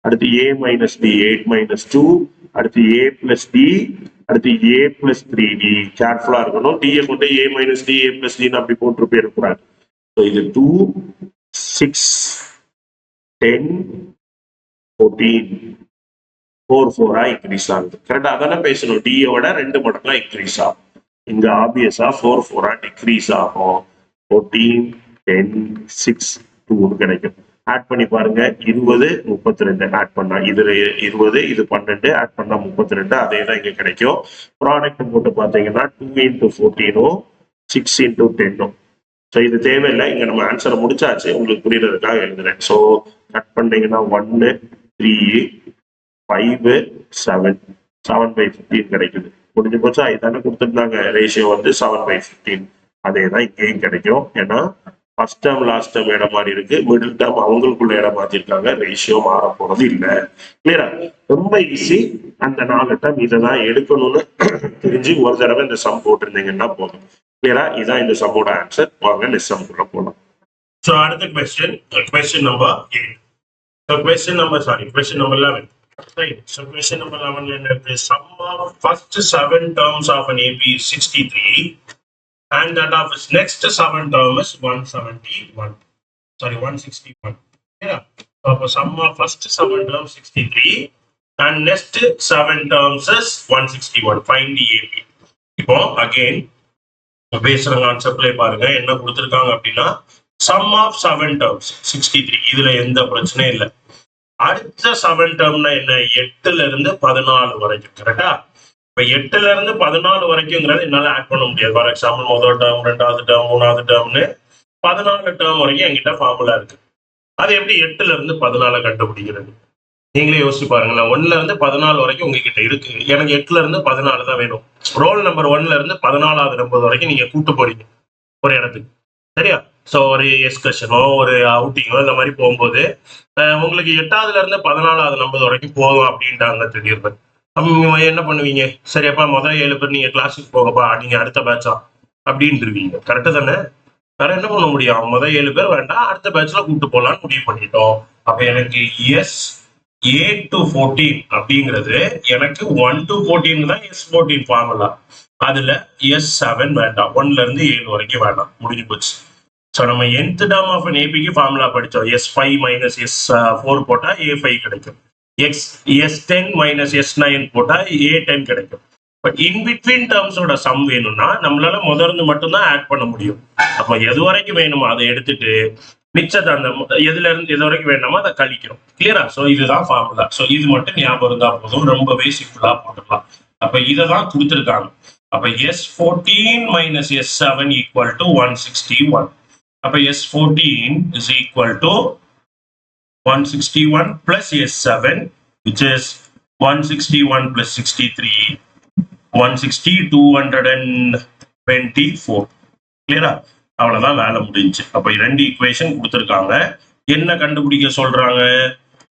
அடுத்து a minus d 8 minus 2. அடுத்து a plus d. அடுத்து a plus 3d. கேர்ஃபுல்லா இருக்கணும். d கொண்டு a minus d a plus d அப்படி போட்டு போயிருக்கூடாது. இது 2 6 10 14 4 4 இன்க்ரீஸ் ஆகுது. கரெக்டா? அதானே பேசணும். d விட 2 மடங்கா இன்க்ரீஸ் ஆகும். இங்க ஆப்வியஸா 4 4 டிக்ரீஸ் ஆகும். 14 10 6 2 கிடைக்கும். ஆட் பண்ணி பாருங்க. 20 32 ஆட் பண்ணா இது 20, இது 12 ஆட் பண்ணா 32. அதே தான் இங்க கிடைக்கும். ப்ராடக்ட் போட்டு பாத்தீங்கன்னா 2 into 14 6 into 10. ஸோ இது தேவையில்லை. இங்க நம்ம ஆன்சரை முடிச்சாச்சு. உங்களுக்கு புரியறதுக்காக எழுதுறேன். ஸோ கட் பண்ணீங்கன்னா 1 3 5 7 7 by 15 கிடைக்குது. முடிஞ்சு போச்சா? இதானே கொடுத்துருந்தாங்க. ரேஷியோ வந்து 7 by 15. அதே தான் இங்கேயும் கிடைக்கும். ஏன்னா ஃபர்ஸ்ட் டேர்ம் லாஸ்ட் டேர்ம் இடம் மாறி இருக்கு, மிடில் டேர்ம் அவங்களுக்குள்ள இடம் மாத்திருக்காங்க. ரேஷியோ மாற போறது இல்லை. கிளியரா? ரொம்ப ஈஸி. அந்த 4 டேர்ம் இதை தான் எடுக்கணும்னு தெரிஞ்சு ஒரு தடவை இந்த சம் போட்டிருந்தீங்கன்னா போதும். கிளியரா? இதான் இந்த சம்மோட ஆன்சர். வாங்க நெக்ஸ்ட் சம்குள்ள போலாம். ஸோ அடுத்த question number 8. Question number 11. Right. So question number 11, the sum of first 7 terms of an AP is 63 and that of its next 7 term is 171. Sorry, 161. Yeah. So sum of first 7 terms 63 and next 7 terms is 161. Find the AP. இப்போ again பேசுற கான்செப்ட்ல பாருங்க என்ன கொடுத்திருக்காங்க அப்படின்னா sum of 7 terms 63. இதுல எந்த பிரச்சனையும் இல்லை. அடுத்த 7 டேர்ம்னா என்ன 8ல இருந்து 14 வரைக்கும் கரெக்டா. இப்ப 8ல இருந்து 14 வரைக்கும்ங்கிறது என்னால ஆட் பண்ண முடியாது. ஃபார் எக்ஸாம்பிள் முதல் டேர்ம், ரெண்டாவது டேர்ம், மூணாவது டேர்ம்னு 14 டேர்ம் வரைக்கும் என்கிட்ட ஃபார்முலா இருக்கு. அது எப்படி 8ல இருந்து 14 கண்டுபிடிக்கிறது? நீங்களே யோசிச்சு பாருங்களேன். 1ல இருந்து 14 வரைக்கும் உங்ககிட்ட இருக்கு. எனக்கு 8ல இருந்து 14 தான் வேணும். ரோல் நம்பர் 1ல இருந்து 14வது நம்பர் வரைக்கும் நீங்க கூட்டு போறீங்க ஒரு இடத்துக்கு, சரியா? ஸோ ஒரு எக்ஸ்கர்ஷனோ ஒரு அவுட்டிங்கோ இந்த மாதிரி போகும்போது உங்களுக்கு 8வதுல இருந்து 14வது நம்பர் வரைக்கும் போதும் அப்படின்ட்டாங்க திடீர்னு. என்ன பண்ணுவீங்க? சரியாப்பா முதல் 7 பேர் நீங்க கிளாஸுக்கு போகப்பா, நீங்க அடுத்த பேட்சா அப்படின்ட்டுருவீங்க. கரெக்டு தானே? வேற என்ன பண்ண முடியும்? முதல் 7 பேர் வேண்டாம், அடுத்த பேட்ச்ல கூப்பிட்டு போகலான்னு முடிவு பண்ணிட்டோம். அப்ப எனக்கு எஸ் A to 14 அப்படிங்கிறது எனக்கு 1 to 14 தான் S14 ஃபார்முலா. அதுல S7 வேண்டாம், 1ல இருந்து 7 வரைக்கும் வேண்டாம், முடிஞ்சு போச்சு. ஸோ நம்ம nth டேர்ம் ஆஃப் an ஏபிக்கு ஃபார்முலா படித்தோம். S5 மைனஸ் S4 போட்டால் A5 கிடைக்கும். S10 மைனஸ் S9 போட்டால் A10 கிடைக்கும். பட் இன்பிட்வீன் டேர்ம்ஸோட சம் வேணும்னா நம்மளால முதல்ல மட்டும்தான் ஆட் பண்ண முடியும். அப்போ எது வரைக்கும் வேணுமோ அதை எடுத்துட்டு மிச்சத்தை அந்த எதுல இருந்து எது வரைக்கும் வேணுமோ அதை கழிக்கிறோம். கிளியரா? ஸோ இதுதான் ஃபார்முலா. ஸோ இது மட்டும் ஞாபகம் இருந்தா போதும், ரொம்பவே சிம்பிளா போட்டுக்கலாம். அப்ப இதை தான் கொடுத்துருக்காங்க. அப்ப S14 minus S7 equal to 161. அப்ப S14 is equal to 161 plus S7, which is 161 plus 63, 160, 224. கிளியரா? அவ்வளவுதான், வேலை முடிஞ்சு. அப்ப ரெண்டு ஈக்குவேஷன் கொடுத்துருக்காங்க. என்ன கண்டுபிடிக்க சொல்றாங்க?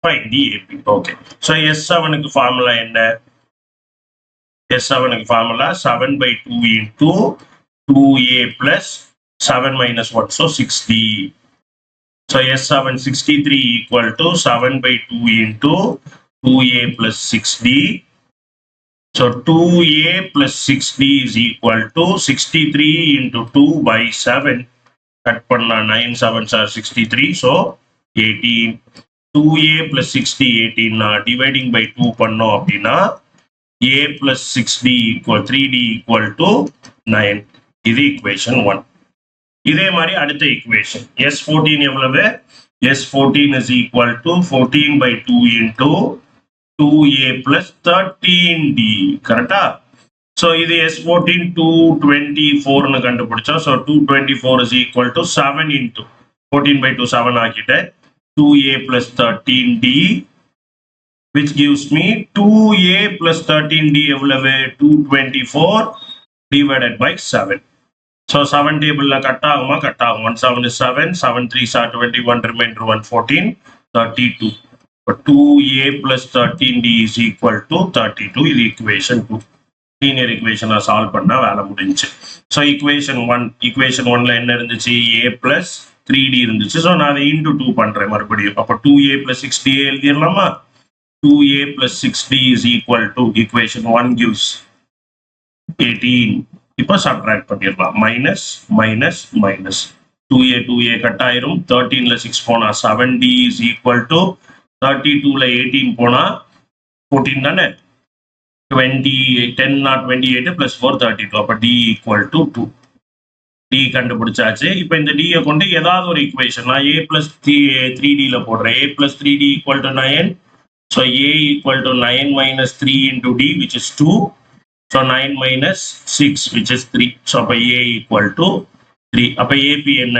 Find the AP. Okay. So S7க்கு ஃபார்முலா என்ன? S7க்கு formula 7/2 into 2A plus 7 minus 1, so 60. So S7 63 equal to 7/2 into 2A plus 60. So 2A plus 60 is equal to 63 into 2 by 7. Cut panna 9 7s are 63, so 18. 2A plus 60 18 dividing by 2 panno appadina A plus 6D equal 3D equal to 9. இது equation 1. இதே மாதிரி அடுத்த equation S14 எவ்வளவு? S14 is equal to 14/2 into 2A plus 13D. கரெக்டா? So இது S14 224 கண்டுபிடிச்சோம். So 224 is equal to 7 into 14/2 7 ஆக்கிட்ட 2A plus 13D, which gives me 2A plus 13D எவ்வளவு? 224 divided by 7. So 7 table cut ஆகுமா? Cut ஆகும். 1 7 is 7, 7 3s are 21, remainder 114, 32. But 2A plus 13D is equal to 32. இது equation 2. Linear equation solve பண்ணா வேலை முடிஞ்சு. So equation 1ல என்ன இருந்துச்சு? A plus 3D இருந்துச்சு. ஸோ நான் அதை into 2 பண்றேன் மறுபடியும். அப்போ 2A plus 6D எழுதிடலாமா? 2A plus 6D is equal to equation 1 gives 18. இப்போ சப்ட்ராக்ட் பண்ணிடலாம். Minus minus minus 2A cut ஆயிரும். 13ல 6 போனா 7D is equal to 32ல 18 போனா 14 தானே? 10 not 28 plus 4 32. அப்ப D equal to 2. D கண்டுபிடிச்சாச்சு. இப்போ இந்த D கொண்டு ஏதாவது ஒரு ஈக்குவேஷன் நான் A plus 3Dல போடுறேன். A plus 3D equal to 9. So A equal to 9 minus 3 into D, which is 2. So 9 minus 6, which is 3. So அப்ப A equal to 3. அப்ப AP என்ன?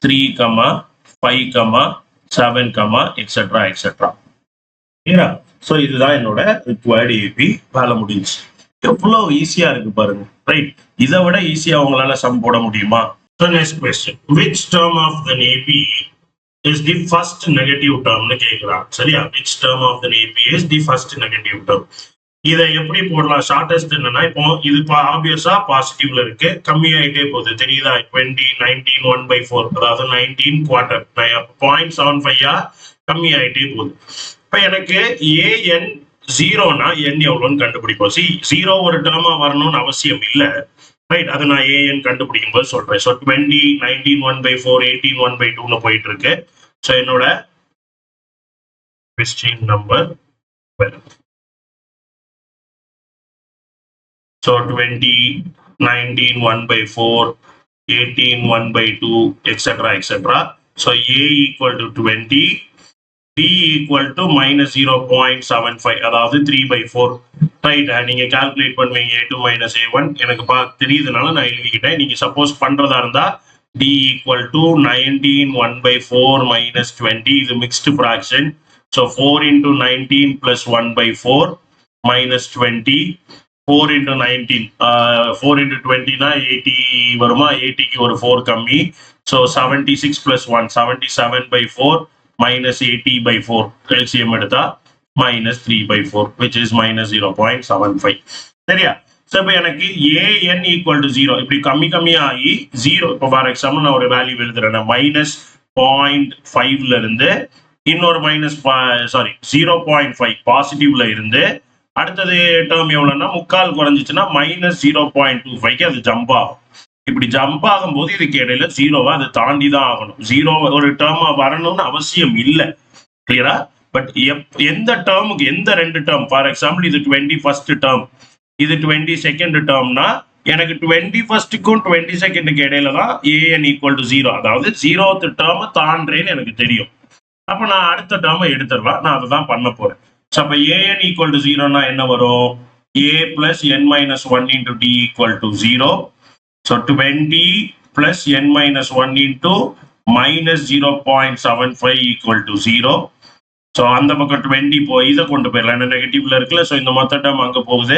3, 5, 7, etc. etc. சரியா? ஸோ இதுதான் என்னோட ரிக்வயர்டு AP. வேலை முடிஞ்சு. எவ்வளோ ஈஸியா இருக்கு பாருங்க. ரைட்? இதை விட ஈஸியா உங்களால சம் போட முடியுமா? So next question, which term of the AP is the first negative termனு கேட்குறாங்க. சரியா? which term of the AP is the first negative term? இதை எப்படி போடலாம்? ஷார்டஸ்ட் என்னன்னா, இப்போ இது ஆப்வியஸா பாசிட்டிவ்ல இருக்கு, கம்மியாயிட்டே போகுது. தெரியுதா? 20 19 1/4, அதாவது 19 குவார்டர் 0.75 கம்மியாயிட்டே போகுது. இப்ப எனக்கு ஏஎன் ஜீரோனா என் எவ்வளோன்னு கண்டுபிடிப்போம். ஜீரோ ஒரு டேர்மா வரணும்னு அவசியம் இல்லை, ரைட்? அதை நான் ஏஎன் கண்டுபிடிக்கும் போது சொல்றேன். ஸோ 20, 19 1/4, 18 1/2 போயிட்டு இருக்கு. ஸோ என்னோட question number 12. So 20, 19 1/4, 18 1/2, etc. etc. So A equal to 20, B equal to minus 0.75, அதாவது 3/4, ரைட்? நீங்க கால்குலேட் பண்ணுவீங்க A2 minus A1. எனக்கு தெரியுதுனால நான் எழுதிக்கிட்டேன். நீங்க சப்போஸ் பண்றதா இருந்தா D equal to 19 1/4 minus 20, இது mixed fraction. So 4 into 19 plus 1/4 minus 20, 4 into 19, 4 into 20 னா 80 வருமா? 80க்கு ஒரு 4 கம்மி. ஸோ 76 plus 1, 77/4 minus 80/4, LCM எடுத்தா minus 3/4, which is minus 0.75. சரியா? ஸோ இப்போ எனக்கு ஏஎன் ஈக்குவல் டு 0 இப்படி கம்மியாகி 0. இப்போ ஃபார் எக்ஸாம்பிள் நான் ஒரு வேல்யூ எழுதுறேன். -0.5ல இருந்து இன்னொரு -0.5 பாசிட்டிவ்ல இருந்து அடுத்தது டேர்ம் எவ்வளோன்னா முக்கால் குறைஞ்சிச்சுன்னா -0.25க்கு அது ஜம்ப் ஆகும். இப்படி ஜம்ப் ஆகும்போது இதுக்கு இடையில ஜீரோவா அதை தாண்டி தான் ஆகணும். ஜீரோ ஒரு டேர்மா வரணும்னு அவசியம் இல்லை, கிளியரா? பட் எந்த டேர்முக்கு எந்த ரெண்டு டேர்ம், ஃபார் எக்ஸாம்பிள் இது 21st டேர்ம், இது 22nd டேர்ம்னா எனக்கு 21க்கும் 22க்கு இடையில தான் ஏஎன் ஈக்குவல் டு 0, அதாவது 0th டேர்மை தாண்டேன்னு எனக்கு தெரியும். அப்ப நான் அடுத்த டேர்மை எடுத்துடலாம். நான் அதை தான் பண்ண போறேன். ஸோ அப்போ ஏஎன் ஈக்குவல் டு 0னா என்ன வரும்? A plus n minus 1 into D equal to 0. So 20 plus n minus 1 into minus 0.75 equal to 0. So அந்த பக்கம் 20 இதை கொண்டு போயிடலாம், நெகட்டிவ்ல இருக்குல்ல. ஸோ இந்த மொத்த டேர்ம் அங்கே போகுது.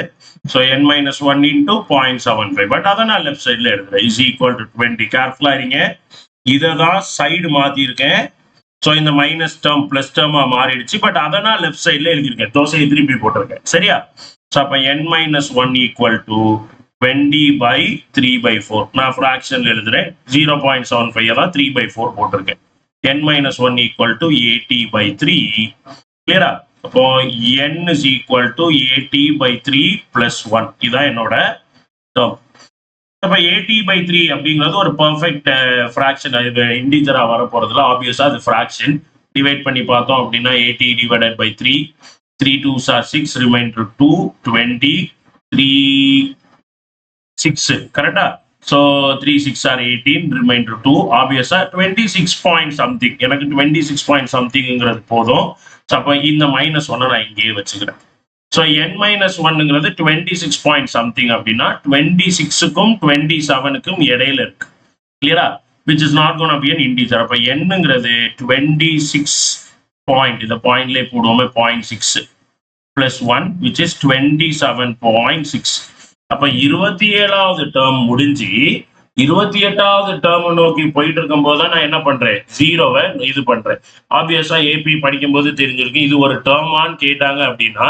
So n minus 1 into 0.75, but அதை நான் லெஃப்ட் சைடில் எழுதுறேன். Is equal to 20. கேர்ஃபுல்லாக இருங்க, இதை தான் சைடு மாற்றிருக்கேன். ஸோ இந்த மைனஸ் டேர்ம் பிளஸ் டேர்மா மாறிடுச்சு, பட் அதை நான் லெஃப்ட் சைடில் எழுதியிருக்கேன், தோசையை திருப்பி போட்டிருக்கேன். சரியா? ஸோ அப்போ n minus 1 equal to 20/3/4. நான் ஃப்ராக்ஷன்ல எழுதுறேன். 0.75 தான் 3/4 போட்டிருக்கேன். n minus 1 equal to 80/3. கிளியரா? அப்போ n is equal to 80/3 plus 1. இதான் என்னோட டேர்ம். அப்ப 80/3 அப்படிங்கிறது ஒரு பெர்ஃபெக்ட் ஃப்ராக்ஷன். இது இன்டிஜரா வர போறதுல ஆப்வியஸா அது ஃப்ராக்ஷன். டிவைட் பண்ணி பார்த்தோம் அப்படின்னா 80 divided by 3, 3 2s are 6, remainder 2, 20, 3 6, கரெக்டா? So 3 6 are 18, remainder 2. ஆப்வியஸா 26 point something, எனக்கு 26 point somethingங்கிறது போதும். ஸோ அப்போ இந்த -1 நான் இங்கேயே வச்சுக்கிறேன். So n minus 1ங்கிறது 26 point something அப்படின்னா 26க்கும் 27க்கும் இடையில இருக்கு. கிளியரா? which is not going to be an integer. அப்போ nங்கிறது 26 point, இந்த பாயிண்ட்லேயே போடுவோமே 0.6 plus 1, which is 27.6. அப்போ 27வது டேர்ம் முடிஞ்சு 28வது டேர்ம் நோக்கி போயிட்டு இருக்கும் போது தான் நான் என்ன பண்றேன்? ஜீரோவை இது பண்றேன். ஆப்வியஸா ஏபி படிக்கும் போது தெரிஞ்சிருக்கு. இது ஒரு டேர்மான்னு கேட்டாங்க அப்படின்னா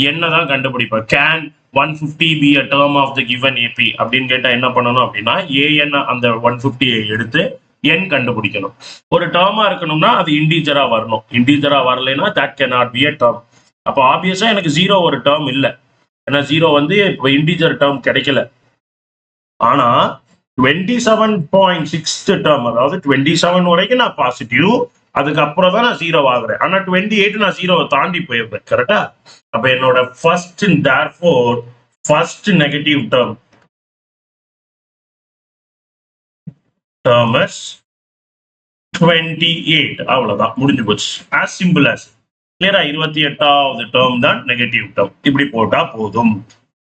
என்னதான் கண்டுபிடிப்பேன்? Can 150 be a term of the given AP அப்படின்னு கேட்டா என்ன பண்ணணும் அப்படின்னா ஏஎன் அந்த 150 எடுத்து n கண்டுபிடிக்கணும். ஒரு டேர்மா இருக்கணும்னா அது இன்டிஜரா வரணும். இன்டிஜரா வரலைன்னா that cannot be a term. அப்போ ஆப்வியஸா எனக்கு ஜீரோ ஒரு டேர்ம் இல்லை, ஏன்னா ஜீரோ வந்து இப்போ இன்டிஜர் டேர்ம் கிடைக்கல. ஆனா 27.6 டேர்ம், அதாவது 27 வரைக்கும் நான் பாசிட்டிவ், அதுக்கப்புறம் தான் நான் ஜீரோ ஆகுறேன். ஆனா 28 நான் ஜீரோவை தாண்டி போயிருப்பேன், கரெக்டா? அப்ப என்னோட first therefore first negative term is 28. அவ்வளவுதான், முடிஞ்சு போச்சு. as simple as. கிளியரா? 28வது டேர்ம் தான் நெகட்டிவ் டேர்ம். இப்படி போட்டா போதும்.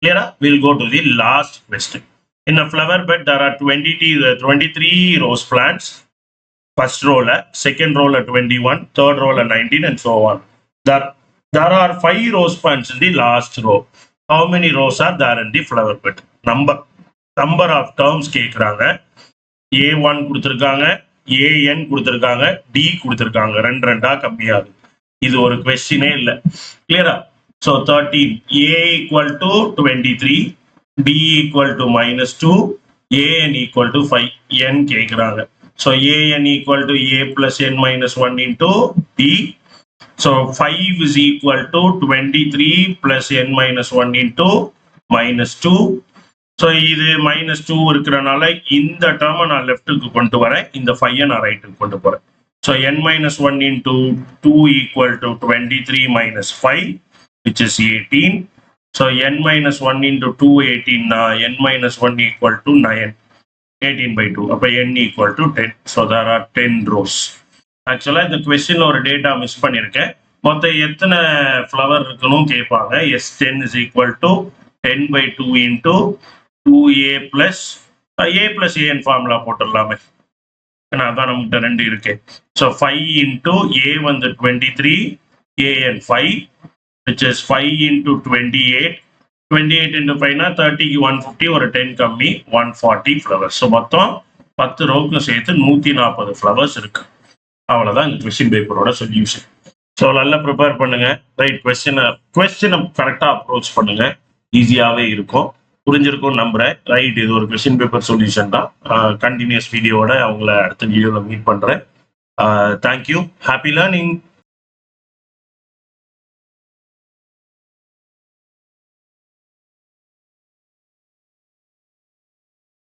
கிளியரா? we'll go to the last question. In a flower bed there are 23 rose plants. First row, second row 21, third row 19, and so on. There are 5 rose plants in the last row. How many rows are there in the flower bed? Number of terms கேக்குறாங்க. A1 கொடுத்திருக்காங்க, AN கொடுத்திருக்காங்க, D கொடுத்திருக்காங்க. ரெண்டா கம்மியாகுது. இது ஒரு கொஸ்டினே இல்ல. கிளியரா? So 13, A equal to 23, D equal to -2, AN equal to 5. N கேக்குறாங்க. So AN equal to A plus n minus 1 into D. So 5 is equal to 23 plus n minus 1 into minus 2. So இது -2 இருக்கிறனால இந்த டேர்மை நான் லெஃப்ட்டுக்கு கொண்டு வரேன், இந்த 5 நான் ரைட்டுக்கு கொண்டு போறேன். So n minus 1 into 2 equal to 23 minus 5, which is 18. So n minus 1 into 2 18 n minus 1 equal to 9, 18 by 2. அப்போ n equal to 10. So there are 10 rows. ஆக்சுவலாக இந்த கொஸ்டின்ல ஒரு டேட்டா மிஸ் பண்ணியிருக்கேன். மொத்தம் எத்தனை ஃப்ளவர் இருக்கணும் கேட்பாங்க. S10 is equal to 10 by 2 into 2a plus a plus an formula போட்டுடலாமே, ஏன்னா அதான் நம்மகிட்ட 2 இருக்கு. ஸோ 5 into a வந்து 23, an 5, which is 5 into 28. 28 into 5 னா 30க்கு 150, ஒரு 10 கம்மி 140 ஃப்ளவர்ஸ். ஸோ மொத்தம் 10 ரோவுக்கும் சேர்த்து 140 ஃப்ளவர்ஸ் இருக்கு. அவ்வளோதான் இந்த கொஸ்டின் பேப்பரோட சொல்யூஷன். ஸோ நல்லா ப்ரிப்பேர் பண்ணுங்க. ரைட், கொஸ்டினை கரெக்டாக அப்ரோச் பண்ணுங்க, ஈஸியாகவே இருக்கும். புரிஞ்சிருக்கும் நம்புறேன். ரைட், இது ஒரு கொஸ்டின் பேப்பர் சொல்யூஷன் தான். கண்டினியூஸ் வீடியோட அவங்கள அடுத்த வீடியோவில் மீட் பண்ணுறேன். தேங்க்யூ. Happy learning.